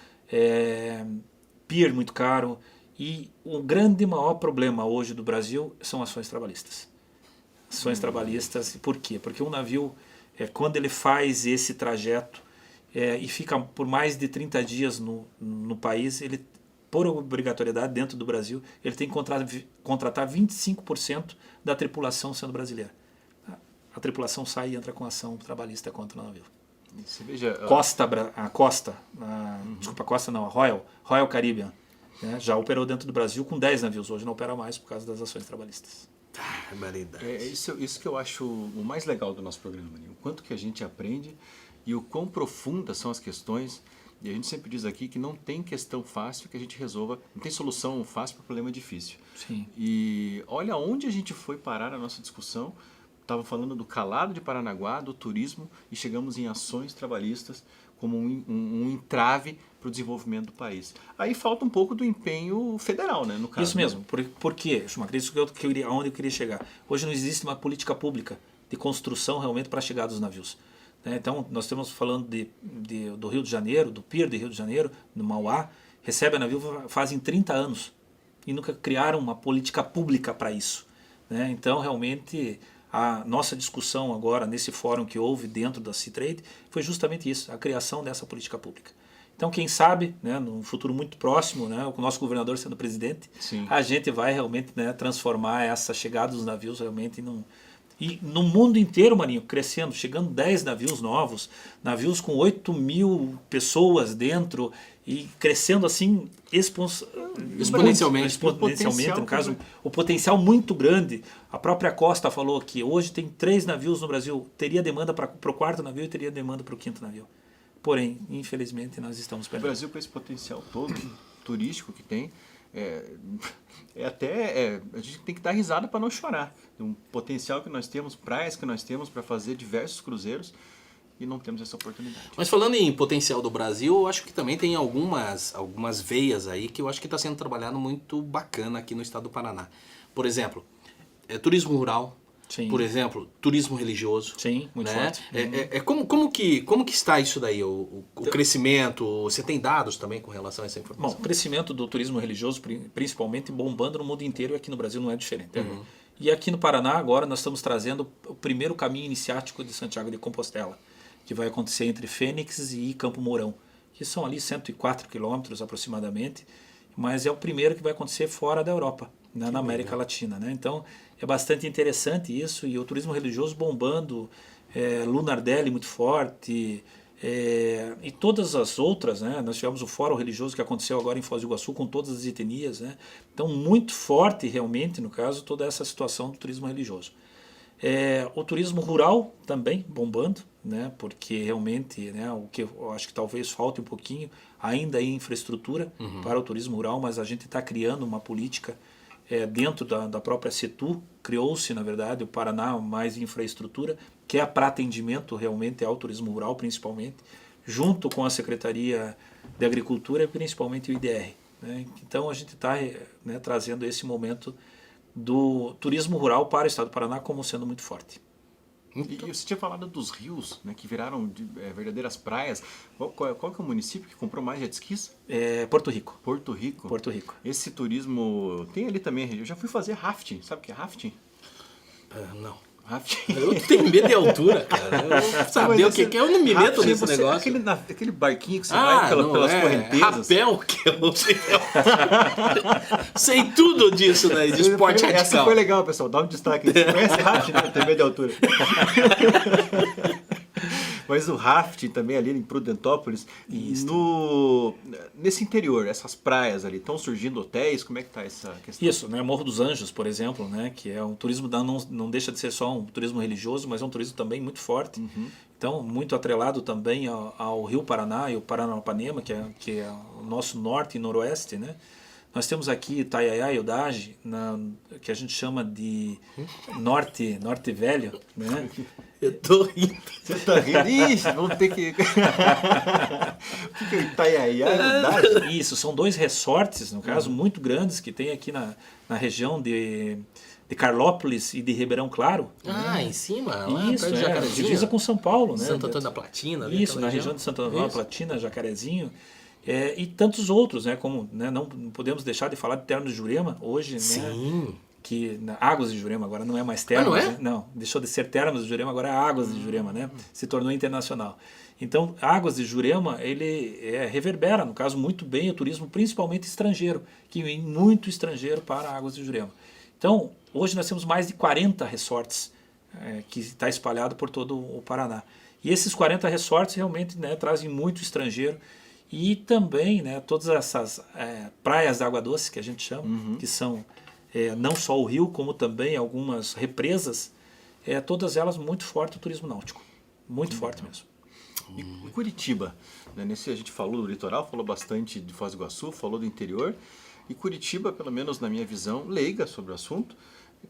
pier muito caro, e o grande maior problema hoje do Brasil são ações trabalhistas. Ações trabalhistas, por quê? Porque um navio, quando ele faz esse trajeto e fica por mais de 30 dias no país, ele, por obrigatoriedade dentro do Brasil, ele tem que contratar 25% da tripulação sendo brasileira. A tripulação sai e entra com ação trabalhista contra o navio. Você veja, a Royal Caribbean, né, já operou dentro do Brasil com 10 navios, hoje não opera mais por causa das ações trabalhistas. Isso que eu acho o mais legal do nosso programa, né? O quanto que a gente aprende e o quão profundas são as questões. E a gente sempre diz aqui que não tem questão fácil que a gente resolva, não tem solução fácil para problema difícil. Sim. E olha onde a gente foi parar na nossa discussão. Estava falando do calado de Paranaguá, do turismo, e chegamos em ações trabalhistas como um entrave para o desenvolvimento do país. Aí falta um pouco do empenho federal, né, no caso. Isso mesmo. Por quê, Schumacher? Isso aonde eu queria chegar. Hoje não existe uma política pública de construção realmente para a chegada dos navios. Então, nós estamos falando do Rio de Janeiro, do pier de Rio de Janeiro, do Mauá, recebe a navio fazem 30 anos e nunca criaram uma política pública para isso. Então, realmente, a nossa discussão agora, nesse fórum que houve dentro da Sea Trade, foi justamente isso, a criação dessa política pública. Então, quem sabe, no futuro muito próximo, o nosso governador sendo presidente, sim, a gente vai realmente transformar essa chegada dos navios realmente E no mundo inteiro, Marinho, crescendo, chegando 10 navios novos, navios com 8.000 pessoas dentro e crescendo assim exponencialmente, no caso, o potencial muito grande. A própria Costa falou que hoje tem 3 navios no Brasil, teria demanda para o 4º navio e teria demanda para o 5º navio. Porém, infelizmente, nós estamos perdendo. O Brasil, com esse potencial todo turístico que tem, a gente tem que dar risada para não chorar. Um potencial que nós temos, praias que nós temos para fazer diversos cruzeiros e não temos essa oportunidade. Mas falando em potencial do Brasil, eu acho que também tem algumas veias aí que eu acho que está sendo trabalhado muito bacana aqui no estado do Paraná. Por exemplo, turismo rural. Sim. Por exemplo, turismo religioso. Sim, muito forte. Como que está isso daí, o crescimento? Você tem dados também com relação a essa informação? Bom, o crescimento do turismo religioso, principalmente bombando no mundo inteiro, e aqui no Brasil não é diferente. Uhum. E aqui no Paraná, agora, nós estamos trazendo o primeiro caminho iniciático de Santiago de Compostela, que vai acontecer entre Fênix e Campo Mourão, que são ali 104 quilômetros aproximadamente, mas é o primeiro que vai acontecer fora da Europa, na América Latina. Então, é bastante interessante isso, e o turismo religioso bombando, Lunardelli muito forte, e todas as outras, nós tivemos o fórum religioso que aconteceu agora em Foz do Iguaçu com todas as etnias, então muito forte realmente, no caso, toda essa situação do turismo religioso. O turismo rural também bombando, porque realmente o que eu acho que talvez falte um pouquinho ainda em infraestrutura para o turismo rural, mas a gente está criando uma política dentro da própria CETU, criou-se, na verdade, o Paraná Mais Infraestrutura, que é para atendimento realmente ao turismo rural, principalmente, junto com a Secretaria de Agricultura e principalmente o IDR. Então a gente está trazendo esse momento do turismo rural para o estado do Paraná como sendo muito forte. E você tinha falado dos rios, que viraram verdadeiras praias. Qual que é o município que comprou mais jet skis? Porto Rico. Porto Rico? Porto Rico. Esse turismo... Tem ali também, eu já fui fazer rafting. Sabe o que é rafting? Não. Rafting. Eu tenho medo de altura, cara. Eu vou saber o que é, eu não me meto Rafting, nesse você- negócio. aquele barquinho que você vai não, pelas correntezas. Rapel, que eu sei. Sei tudo disso, né? De esporte Essa radical. foi legal, pessoal. Dá um destaque. Você conhece rafting, né? Tem medo de altura. Mas o rafting também ali em Prudentópolis, nesse interior, essas praias ali, estão surgindo hotéis? Como é que tá essa questão? Isso, né? Morro dos Anjos, por exemplo, né? Que é um turismo, não deixa de ser só um turismo religioso, mas é um turismo também muito forte. Então, muito atrelado também ao Rio Paraná e o Paranapanema, que é o nosso norte e noroeste, né? Nós temos aqui Itaiaiá e Udage, que a gente chama de norte velho, né? Eu tô rindo. Você tá rindo? Ixi, vamos ter que... O que é Itaiaiá? Isso, são 2 resorts, no caso, muito grandes, que tem aqui na região de Carlópolis e de Ribeirão Claro. Em cima? Lá Isso, perto de Jacarezinho. divisa com São Paulo, né? Santo Antônio da Platina. ali, Isso, aquela na região de Santo Antônio da Platina, Jacarezinho. E tantos outros, né? Como, né, não podemos deixar de falar de Termas de Jurema hoje, né? Sim. Que Águas de Jurema agora não é mais Termas, não é? né? Não, deixou de ser Termas de Jurema, agora é Águas de Jurema, né? Se tornou internacional. Então, Águas de Jurema, ele reverbera, no caso, muito bem o turismo, principalmente estrangeiro, que vem muito estrangeiro para Águas de Jurema. Então, hoje nós temos mais de 40 resorts que está espalhado por todo o Paraná. E esses 40 resorts realmente, né, trazem muito estrangeiro. E também, né, todas essas praias de água doce, que a gente chama, que são não só o rio, como também algumas represas, todas elas muito forte o turismo náutico. Muito forte mesmo. E Curitiba, né? A gente falou do litoral, falou bastante de Foz do Iguaçu, falou do interior. E Curitiba, pelo menos na minha visão, leiga sobre o assunto,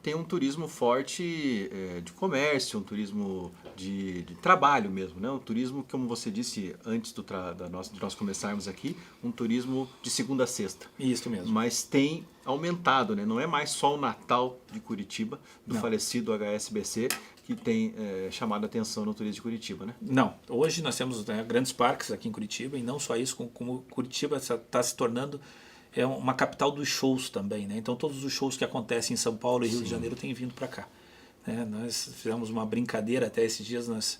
tem um turismo forte de comércio, um turismo de trabalho mesmo, né? Um turismo, como você disse antes de nós começarmos aqui, um turismo de segunda a sexta. Isso mesmo. Mas tem aumentado, né? Não é mais só o Natal de Curitiba, do falecido HSBC, que tem chamado a atenção no turismo de Curitiba, né? Não, hoje nós temos, né, grandes parques aqui em Curitiba, e não só isso, como Curitiba está se tornando uma capital dos shows também, né? Então todos os shows que acontecem em São Paulo e Rio de Janeiro têm vindo para cá. Né? Nós fizemos uma brincadeira até esses dias, nós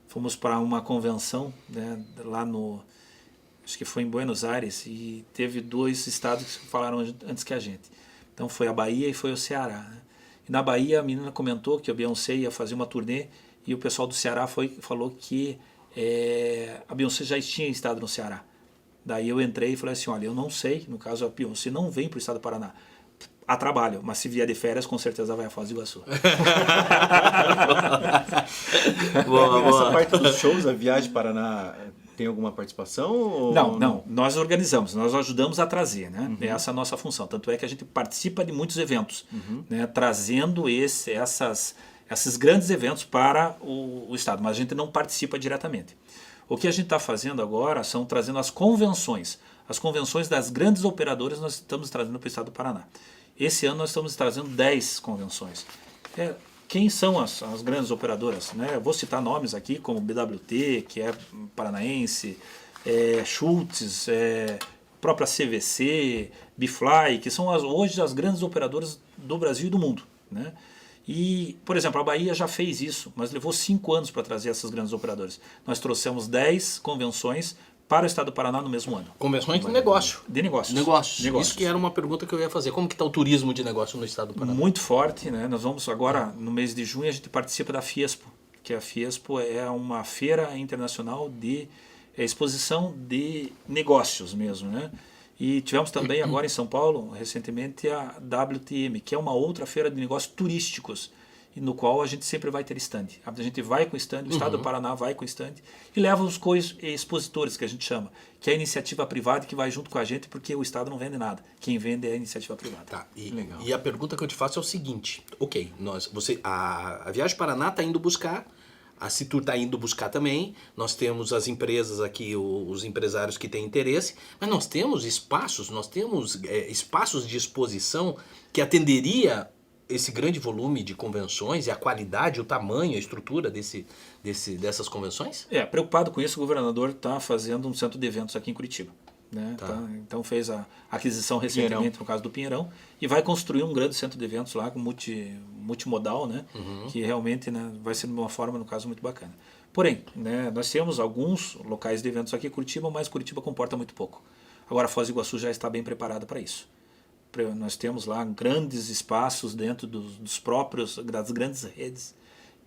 fomos para uma convenção, né, lá acho que foi em Buenos Aires, e teve 2 estados que falaram antes que a gente. Então foi a Bahia e foi o Ceará. Né? E na Bahia a menina comentou que a Beyoncé ia fazer uma turnê, e o pessoal do Ceará falou que a Beyoncé já tinha estado no Ceará. Daí eu entrei e falei assim, olha, eu não sei, no caso a Beyoncé não vem para o estado do Paraná a trabalho, mas se vier de férias, com certeza vai a Foz do Iguaçu. Essa parte dos shows, a Viagem Paraná tem alguma participação? Ou não, nós organizamos, nós ajudamos a trazer, né? Essa é a nossa função, tanto é que a gente participa de muitos eventos, né? Trazendo esses grandes eventos para o estado, mas a gente não participa diretamente. O que a gente está fazendo agora são trazendo as convenções das grandes operadoras, nós estamos trazendo para o estado do Paraná. Esse ano nós estamos trazendo 10 convenções. Quem são as grandes operadoras? Né? Eu vou citar nomes aqui, como BWT, que é paranaense, Schultz, própria CVC, Bifly, que são hoje as grandes operadoras do Brasil e do mundo. Né? E, por exemplo, a Bahia já fez isso, mas levou 5 anos para trazer essas grandes operadoras. Nós trouxemos 10 convenções para o estado do Paraná no mesmo ano. Convenções de negócio. De negócios. Negócios. Isso que era uma pergunta que eu ia fazer. Como que está o turismo de negócio no estado do Paraná? Muito forte, né? Nós vamos agora, no mês de junho, a gente participa da Fiespo, que a Fiespo é uma feira internacional de exposição de negócios mesmo, né? E tivemos também agora em São Paulo, recentemente, a WTM, que é uma outra feira de negócios turísticos, no qual a gente sempre vai ter stand. A gente vai com stand, o estado do Paraná vai com stand e leva os expositores, que a gente chama, que é a iniciativa privada que vai junto com a gente, porque o estado não vende nada. Quem vende é a iniciativa privada. Tá, e a pergunta que eu te faço é o seguinte, ok, a Viagem Paraná está indo buscar, a Citur está indo buscar também, nós temos as empresas aqui, os empresários que têm interesse, mas nós temos espaços de exposição que atenderia esse grande volume de convenções e a qualidade, o tamanho, a estrutura dessas convenções? Preocupado com isso, o governador está fazendo um centro de eventos aqui em Curitiba. né? Tá. Então fez a aquisição recentemente, no caso do Pinheirão, e vai construir um grande centro de eventos lá, com multimodal, né? Que realmente, né, vai ser de uma forma, no caso, muito bacana. Porém, né, nós temos alguns locais de eventos aqui em Curitiba, mas Curitiba comporta muito pouco. Agora, Foz do Iguaçu já está bem preparada para isso. Nós temos lá grandes espaços dentro das grandes redes,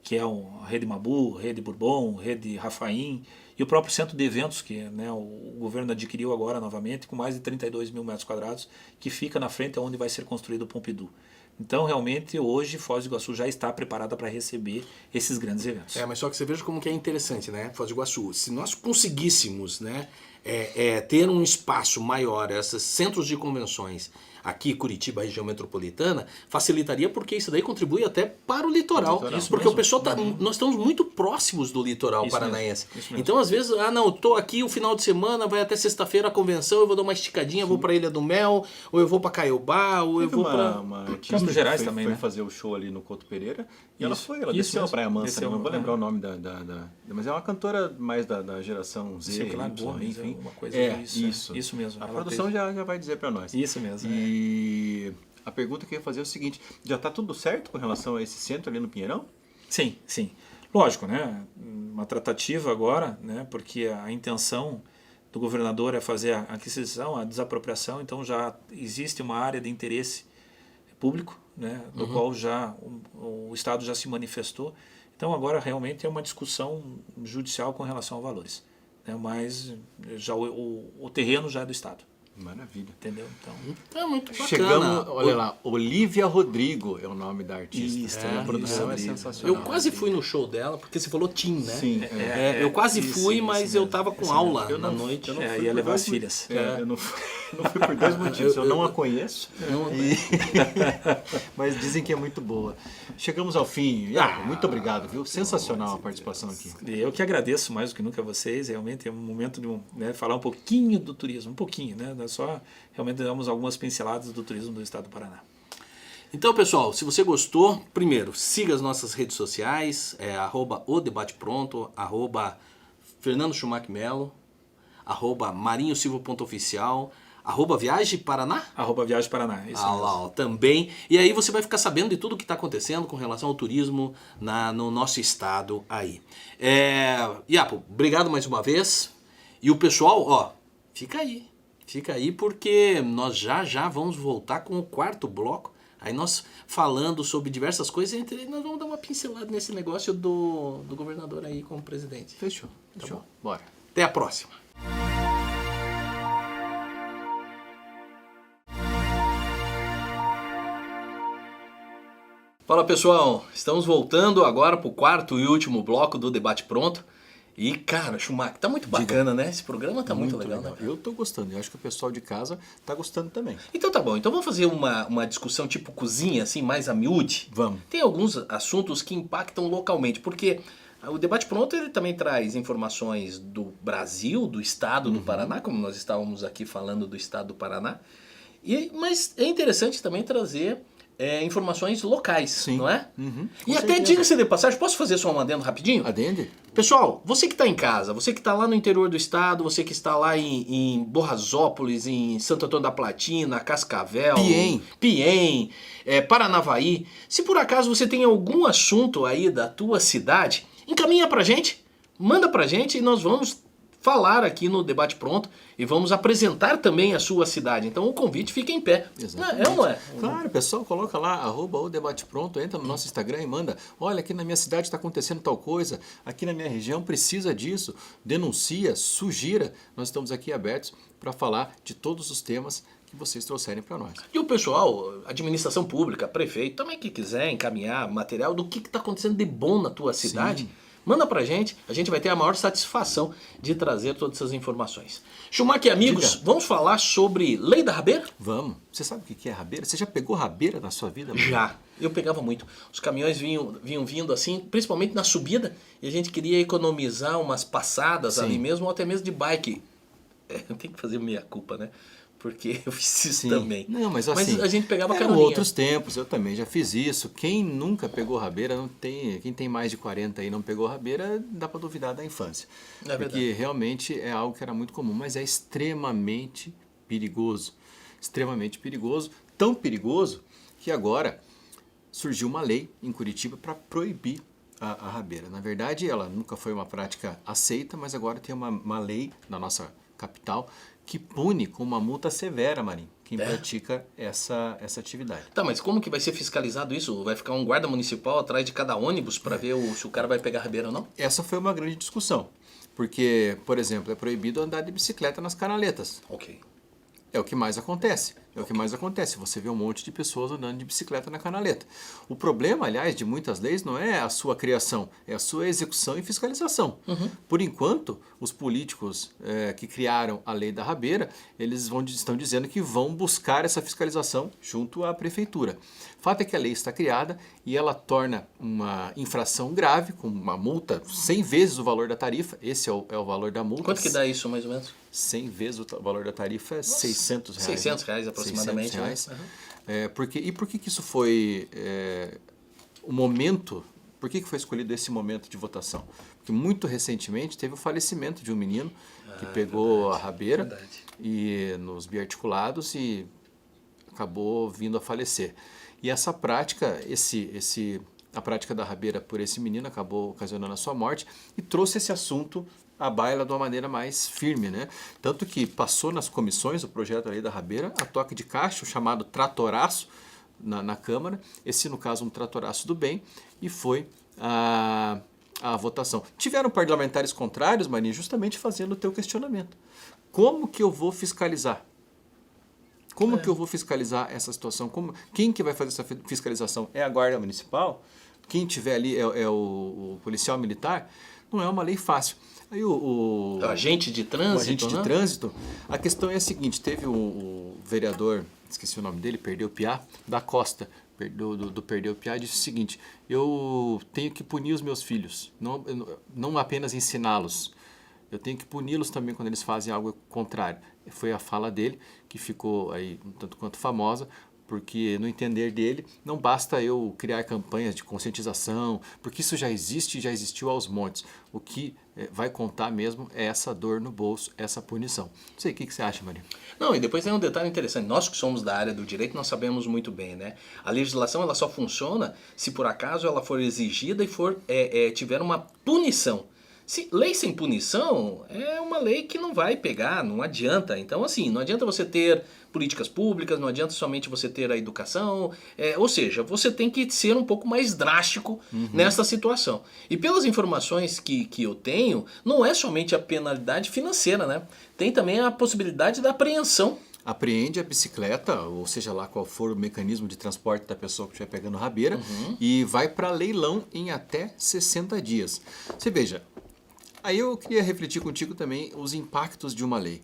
que é a Rede Mabu, Rede Bourbon, Rede Rafaim, e o próprio centro de eventos, que, né, o governo adquiriu agora novamente, com mais de 32 mil metros quadrados, que fica na frente onde vai ser construído o Pompidou. Então, realmente, hoje, Foz do Iguaçu já está preparada para receber esses grandes eventos. Mas só que você veja como que é interessante, né? Foz do Iguaçu, se nós conseguíssemos, né, ter um espaço maior, esses centros de convenções aqui, Curitiba, região metropolitana, facilitaria porque isso daí contribui até para o litoral. Isso Porque mesmo. o pessoal nós estamos muito próximos do litoral Isso paranaense. mesmo, isso mesmo. Então, às vezes, não, estou aqui o final de semana, vai até sexta-feira a convenção, eu vou dar uma esticadinha, vou para Ilha do Mel, ou eu vou para Caiobá, ou eu vou para... uma artista Campos Gerais que também, foi né? fazer o show ali no Couto Pereira, e ela Isso, ela isso desceu a mesmo. Praia Mansa, Desceu, não vou lembrar o nome mas é uma cantora mais da geração Z, Circular Y, Gomes, enfim. alguma coisa Isso mesmo. A Ela produção já vai dizer para nós. Isso mesmo. E a pergunta que eu ia fazer é o seguinte, já está tudo certo com relação a esse centro ali no Pinheirão? Sim, sim. Lógico, né? Uma tratativa agora, né? Porque a intenção do governador é fazer a aquisição, a desapropriação, então já existe uma área de interesse público, né? Do qual já o Estado já se manifestou. Então agora realmente é uma discussão judicial com relação a valores, né? Mas já o terreno já é do Estado. Maravilha. Entendeu? Então, É muito bacana. Chegamos, olha lá, Olivia Rodrigo é o nome da artista. Isso, a produção é Rodrigo. sensacional. Eu quase fui no show dela, porque você falou Tim, né? Sim. Eu quase isso, fui, isso mas mesmo, eu tava com isso aula mesmo. na noite. eu não fui ia por levar dois as filhas. Eu não fui por dois motivos. Eu não a conheço, mas dizem que é muito boa. Chegamos ao fim. Muito obrigado, viu? Sensacional a participação aqui. Eu que agradeço mais do que nunca a vocês. Realmente é um momento de falar um pouquinho do turismo, um pouquinho, né? Só realmente damos algumas pinceladas do turismo do estado do Paraná. Então, pessoal, se você gostou, primeiro, siga as nossas redes sociais, @odebatepronto, @Fernando Schumacher Melo, @marinhosilva.oficial, @Viagem Paraná. @Viagem Paraná. Isso mesmo. Lá, ó, também. E aí você vai ficar sabendo de tudo que está acontecendo com relação ao turismo no nosso estado aí. Iapo, obrigado mais uma vez. E o pessoal, ó, fica aí porque nós já vamos voltar com o quarto bloco. Aí nós falando sobre diversas coisas, nós vamos dar uma pincelada nesse negócio do governador aí como presidente. Fechou. bom. Bora. Até a próxima. Fala pessoal, estamos voltando agora para o quarto e último bloco do Debate Pronto. E cara, Schumacher, tá muito bacana, né? Esse programa tá muito legal, né? Eu tô gostando, eu acho que o pessoal de casa tá gostando também. Então tá bom, então vamos fazer uma discussão tipo cozinha, assim, mais a miúde? Vamos. Tem alguns assuntos que impactam localmente, porque o Debate Pronto ele também traz informações do Brasil, do estado do Paraná, como nós estávamos aqui falando do estado do Paraná. Mas é interessante também trazer informações locais, não é? E até diga-se de passagem, posso fazer só um adendo rapidinho? Adende? Pessoal, você que está em casa, você que está lá no interior do estado, você que está lá em Borrasópolis, em Santo Antônio da Platina, Cascavel, Piém, Paranavaí, se por acaso você tem algum assunto aí da tua cidade, encaminha pra gente, manda pra gente e nós vamos falar aqui no Debate Pronto e vamos apresentar também a sua cidade. Então o convite fica em pé. Exatamente. É ou não é? Claro, pessoal, coloca lá, @o Debate Pronto, entra no nosso Instagram e manda, olha, aqui na minha cidade está acontecendo tal coisa, aqui na minha região precisa disso, denuncia, sugira, nós estamos aqui abertos para falar de todos os temas que vocês trouxerem para nós. E o pessoal, administração pública, prefeito, também que quiser encaminhar material do que está acontecendo de bom na tua cidade, manda pra gente, a gente vai ter a maior satisfação de trazer todas essas informações. Schumacher, amigos, vamos falar sobre Lei da Rabeira? Vamos. Você sabe o que é rabeira? Você já pegou rabeira na sua vida? Já. Eu pegava muito. Os caminhões vinham vindo assim, principalmente na subida, e a gente queria economizar umas passadas ali mesmo, ou até mesmo de bike. Tem que fazer meia culpa, né? porque eu fiz isso Sim. também. Não, mas assim, a gente pegava eram caroninha. outros tempos, eu também já fiz isso. Quem nunca pegou rabeira, não tem, quem tem mais de 40 e não pegou rabeira, dá para duvidar da infância. É porque verdade. realmente é algo que era muito comum, mas é extremamente perigoso. Extremamente perigoso, tão perigoso que agora surgiu uma lei em Curitiba para proibir a rabeira. Na verdade, ela nunca foi uma prática aceita, mas agora tem uma lei na nossa capital que pune com uma multa severa, Marinho, quem pratica essa atividade. Tá, mas como que vai ser fiscalizado isso? Vai ficar um guarda municipal atrás de cada ônibus para ver se o cara vai pegar rabeira ou não? Essa foi uma grande discussão, porque, por exemplo, é proibido andar de bicicleta nas canaletas. Ok. É o que mais acontece. É o que mais acontece. Você vê um monte de pessoas andando de bicicleta na canaleta. O problema, aliás, de muitas leis não é a sua criação, é a sua execução e fiscalização. Por enquanto, os políticos que criaram a lei da rabeira, eles estão dizendo que vão buscar essa fiscalização junto à prefeitura. Fato é que a lei está criada e ela torna uma infração grave, com uma multa 100 vezes o valor da tarifa. Esse é o valor da multa. Quanto que dá isso, mais ou menos? 100 vezes o valor da tarifa é R$600. 600 reais aproximadamente. R$600. Né? E por que isso foi o momento, por que foi escolhido esse momento de votação? Porque muito recentemente teve o falecimento de um menino que pegou a rabeira e nos biarticulados e acabou vindo a falecer. E essa prática, a prática da rabeira por esse menino acabou ocasionando a sua morte e trouxe esse assunto à baila de uma maneira mais firme, né? Tanto que passou nas comissões o projeto da lei da rabeira a toque de caixa, o chamado tratoraço na Câmara, esse no caso um tratoraço do bem, e foi a votação. Tiveram parlamentares contrários, Marinho, justamente fazendo o teu questionamento. Como que eu vou fiscalizar? Como que eu vou fiscalizar essa situação? Quem que vai fazer essa fiscalização? É a Guarda Municipal? Quem tiver ali é o policial militar? Não é uma lei fácil. Aí O agente de trânsito, o agente né? de trânsito, a questão é a seguinte, teve o vereador, esqueci o nome dele, Perdeu Piá, da Costa, do Perdeu Piá, disse o seguinte: eu tenho que punir os meus filhos, não apenas ensiná-los, eu tenho que puni-los também quando eles fazem algo contrário. Foi a fala dele que ficou aí um tanto quanto famosa, porque no entender dele não basta eu criar campanhas de conscientização, porque isso já existe e já existiu aos montes. O que vai contar mesmo é essa dor no bolso, essa punição. Não sei, o que você acha, Maria? Não, e depois tem um detalhe interessante. Nós que somos da área do direito, nós sabemos muito bem, né? A legislação ela só funciona se por acaso ela for exigida e tiver uma punição. Lei sem punição é uma lei que não vai pegar, não adianta. Então, assim, não adianta você ter políticas públicas, não adianta somente você ter a educação. Ou seja, você tem que ser um pouco mais drástico nessa situação. E pelas informações que eu tenho, não é somente a penalidade financeira, né? Tem também a possibilidade da apreensão. Apreende a bicicleta, ou seja lá qual for o mecanismo de transporte da pessoa que estiver pegando rabeira, e vai para leilão em até 60 dias. Você veja, aí eu queria refletir contigo também os impactos de uma lei.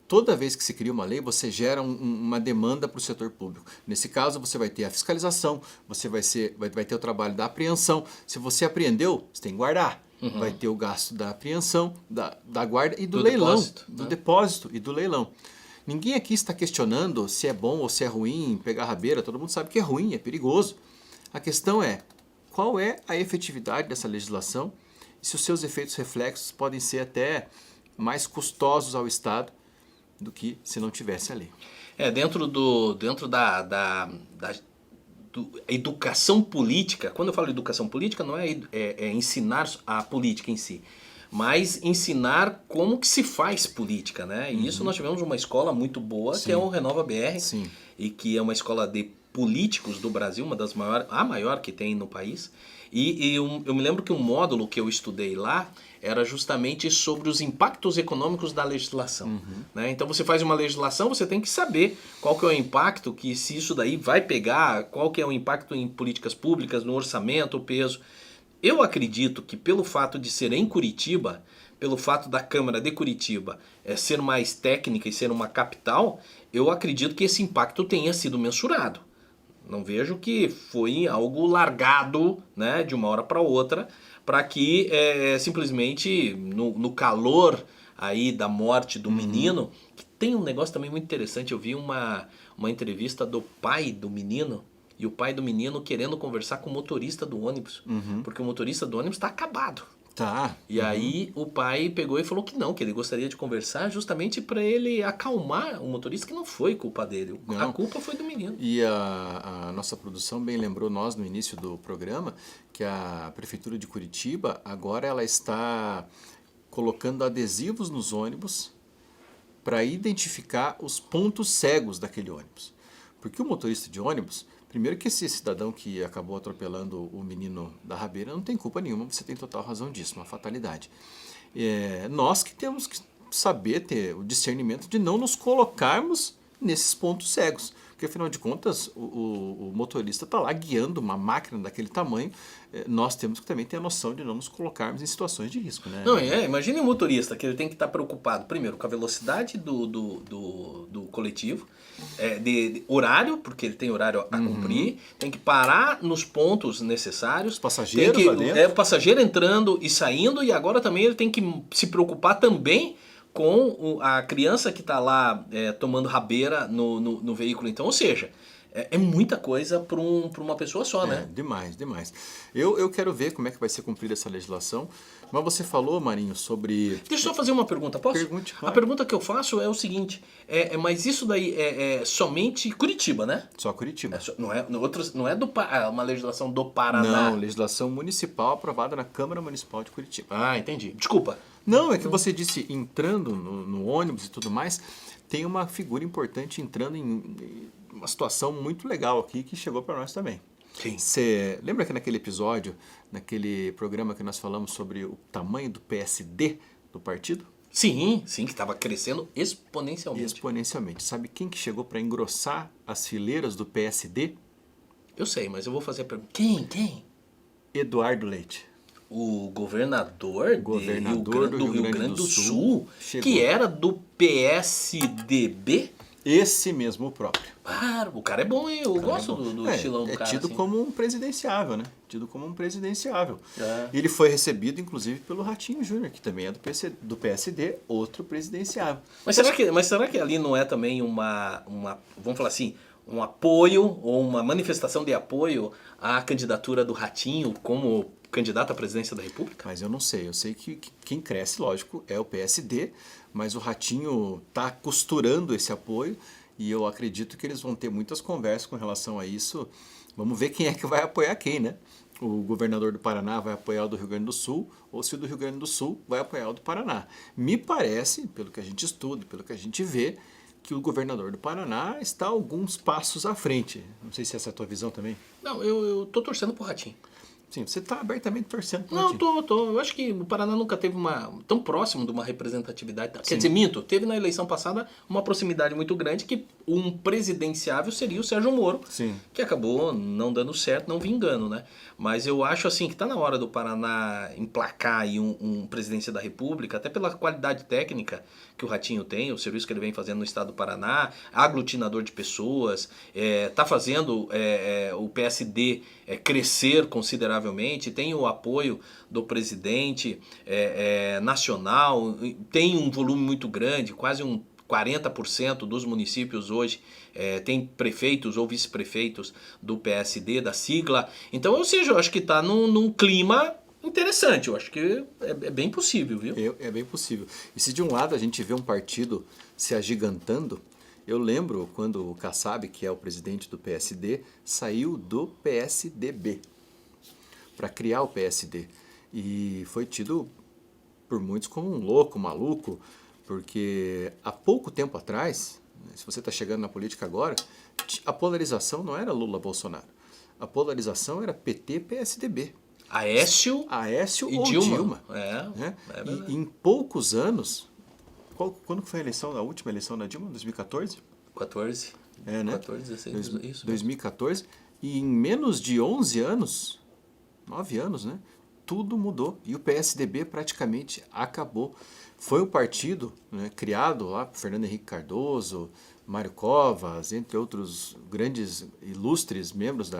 Toda vez que se cria uma lei, você gera uma demanda para o setor público. Nesse caso, você vai ter a fiscalização, você vai ter o trabalho da apreensão. Se você apreendeu, você tem que guardar. Vai ter o gasto da apreensão, da guarda e do leilão. Do depósito e do leilão. Ninguém aqui está questionando se é bom ou se é ruim pegar rabeira. Todo mundo sabe que é ruim, é perigoso. A questão é, qual é a efetividade dessa legislação? Se os seus efeitos reflexos podem ser até mais custosos ao Estado do que se não tivesse a lei. Dentro da educação política, quando eu falo educação política, não é ensinar a política em si, mas ensinar como que se faz política, né? E isso nós tivemos uma escola muito boa, que é o Renova BR, e que é uma escola de políticos do Brasil, uma das maiores, a maior que tem no país. E eu me lembro que um módulo que eu estudei lá era justamente sobre os impactos econômicos da legislação. Né? Então você faz uma legislação, você tem que saber qual que é o impacto, que se isso daí vai pegar, qual que é o impacto em políticas públicas, no orçamento, o peso. Eu acredito que pelo fato de ser em Curitiba, pelo fato da Câmara de Curitiba ser mais técnica e ser uma capital, eu acredito que esse impacto tenha sido mensurado. Não vejo que foi algo largado, né, de uma hora para outra, para que simplesmente no calor aí da morte do menino, que tem um negócio também muito interessante. Eu vi uma entrevista do pai do menino, e o pai do menino querendo conversar com o motorista do ônibus, porque o motorista do ônibus está acabado. Tá. E aí o pai pegou e falou que não, que ele gostaria de conversar justamente para ele acalmar o motorista, que não foi culpa dele. A Não. culpa foi do menino. E a nossa produção bem lembrou nós no início do programa que a Prefeitura de Curitiba agora ela está colocando adesivos nos ônibus para identificar os pontos cegos daquele ônibus. Porque o motorista de ônibus, primeiro que esse cidadão que acabou atropelando o menino da rabeira não tem culpa nenhuma, você tem total razão disso, uma fatalidade. Nós que temos que saber ter o discernimento de não nos colocarmos nesses pontos cegos. Porque, afinal de contas, o motorista está lá guiando uma máquina daquele tamanho. Nós temos que também ter a noção de não nos colocarmos em situações de risco. Né? Não, imagine um motorista que ele tem que estar preocupado, primeiro, com a velocidade do coletivo, de horário, porque ele tem horário a cumprir, tem que parar nos pontos necessários. Os passageiros lá dentro. O passageiro entrando e saindo, e agora também ele tem que se preocupar também com a criança que está lá tomando rabeira no veículo. Então, ou seja, é muita coisa para uma pessoa só, né? Demais, demais. Eu quero ver como é que vai ser cumprida essa legislação. Mas você falou, Marinho, sobre... Deixa eu só fazer uma pergunta, posso? Pergunte, claro. A pergunta que eu faço é o seguinte, mas isso daí é somente Curitiba, né? Só Curitiba. Não é uma legislação do Paraná? Não, legislação municipal aprovada na Câmara Municipal de Curitiba. Ah, entendi. Desculpa. Não, é que você disse entrando no ônibus e tudo mais, tem uma figura importante entrando em uma situação muito legal aqui que chegou para nós também. Sim. Você lembra que naquele episódio, naquele programa que nós falamos sobre o tamanho do PSD do partido? Sim, que estava crescendo exponencialmente. Exponencialmente. Sabe quem que chegou para engrossar as fileiras do PSD? Eu sei, mas eu vou fazer a pergunta. Quem? Eduardo Leite. O governador do Rio Grande do Sul chegou. Que era do PSDB? Esse mesmo próprio. Claro, o cara é bom, hein? Eu gosto do estilão do cara. É tido assim. como um presidenciável, né? Ele foi recebido, inclusive, pelo Ratinho Júnior, que também é do PSD, outro presidenciável. Mas será que ali não é também uma vamos falar assim, um apoio ou uma manifestação de apoio à candidatura do Ratinho como candidato à presidência da República? Mas eu não sei. Eu sei que quem cresce, lógico, é o PSD, mas o Ratinho está costurando esse apoio e eu acredito que eles vão ter muitas conversas com relação a isso. Vamos ver quem é que vai apoiar quem, né? O governador do Paraná vai apoiar o do Rio Grande do Sul, ou se o do Rio Grande do Sul vai apoiar o do Paraná. Me parece, pelo que a gente estuda, pelo que a gente vê, que o governador do Paraná está alguns passos à frente. Não sei se essa é a tua visão também. Não, eu tô torcendo pro Ratinho. Sim, você está abertamente torcendo pro Não, Ratinho. tô. Eu acho que o Paraná nunca teve tão próximo de uma representatividade. Quer dizer, minto, teve na eleição passada uma proximidade muito grande que um presidenciável seria o Sérgio Moro, Sim. que acabou não dando certo, não vingando, né? Mas eu acho assim que está na hora do Paraná emplacar aí um presidência da República, até pela qualidade técnica que o Ratinho tem, o serviço que ele vem fazendo no estado do Paraná, aglutinador de pessoas, está fazendo o PSD crescer consideravelmente, tem o apoio do presidente nacional, tem um volume muito grande, quase 40% dos municípios hoje tem prefeitos ou vice-prefeitos do PSD, da sigla. Então, ou seja, eu acho que está num clima interessante. Eu acho que é bem possível, viu? É bem possível. E se de um lado a gente vê um partido se agigantando, eu lembro quando o Kassab, que é o presidente do PSD, saiu do PSDB para criar o PSD. E foi tido por muitos como um louco, maluco, porque há pouco tempo atrás, se você está chegando na política agora, a polarização não era Lula-Bolsonaro. A polarização era PT-PSDB. Aécio ou Dilma. Né? É e em poucos anos, quando foi a última eleição da Dilma? 2014? 14. Né? 14, 16, isso. 2014. E em menos de 11 anos, 9 anos, né? Tudo mudou. E o PSDB praticamente acabou. Foi um partido, né, criado lá por Fernando Henrique Cardoso, Mário Covas, entre outros grandes, ilustres membros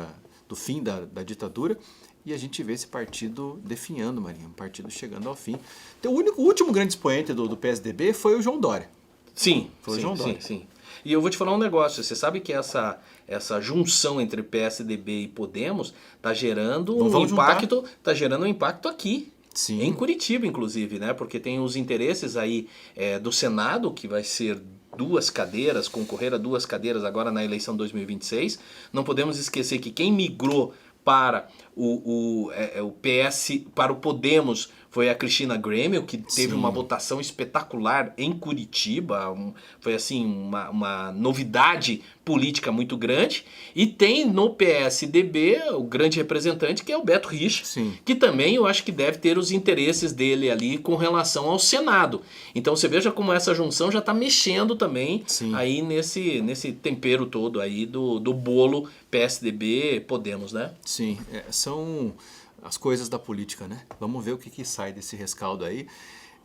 do fim da ditadura. E a gente vê esse partido definhando, Marinho, um partido chegando ao fim. Então, o último grande expoente do PSDB foi o João Dória. Sim, Foi o sim, João sim, Dória. sim. E eu vou te falar um negócio, você sabe que essa junção entre PSDB e Podemos está gerando Não um vão juntar? impacto, tá gerando um impacto aqui. Sim. Em Curitiba, inclusive, né? Porque tem os interesses aí do Senado, que vai ser 2 cadeiras, concorrer a 2 cadeiras agora na eleição 2026. Não podemos esquecer que quem migrou para o PS, para o Podemos, foi a Cristina Grêmio, que teve Sim. uma votação espetacular em Curitiba. Foi assim uma novidade política muito grande. E tem no PSDB o grande representante, que é o Beto Richa, Sim. que também eu acho que deve ter os interesses dele ali com relação ao Senado. Então você veja como essa junção já está mexendo também Sim. aí nesse tempero todo aí do bolo PSDB Podemos, né? Sim, são as coisas da política, né? Vamos ver o que sai desse rescaldo aí.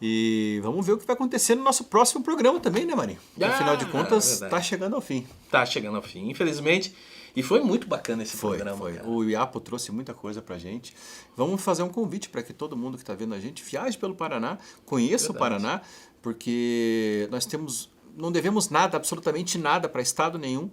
E vamos ver o que vai acontecer no nosso próximo programa também, né, Marinho? Afinal de contas, verdade. está chegando ao fim. Tá chegando ao fim, infelizmente. E foi muito bacana esse programa. Foi. Cara. O Iapo trouxe muita coisa pra gente. Vamos fazer um convite para que todo mundo que está vendo a gente viaje pelo Paraná, conheça o Paraná, porque nós não devemos nada, absolutamente nada para estado nenhum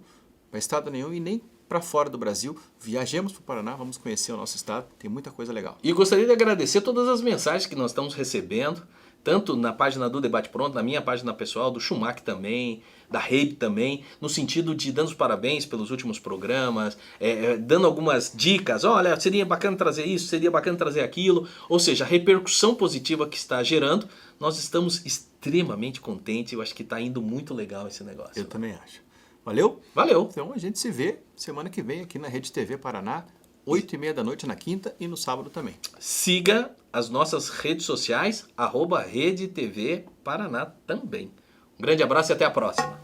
e nem para fora do Brasil. Viajemos para o Paraná, vamos conhecer o nosso estado, tem muita coisa legal. E gostaria de agradecer todas as mensagens que nós estamos recebendo, tanto na página do Debate Pronto, na minha página pessoal, do Schumacher também, da Rede também, no sentido de dando os parabéns pelos últimos programas, dando algumas dicas, olha, seria bacana trazer isso, seria bacana trazer aquilo, ou seja, a repercussão positiva que está gerando, nós estamos extremamente contentes, eu acho que está indo muito legal esse negócio. Eu também acho. Valeu? Valeu! Então a gente se vê semana que vem aqui na Rede TV Paraná, 8h30 da noite na quinta e no sábado também. Siga as nossas redes sociais, @Rede TV Paraná também. Um grande abraço e até a próxima.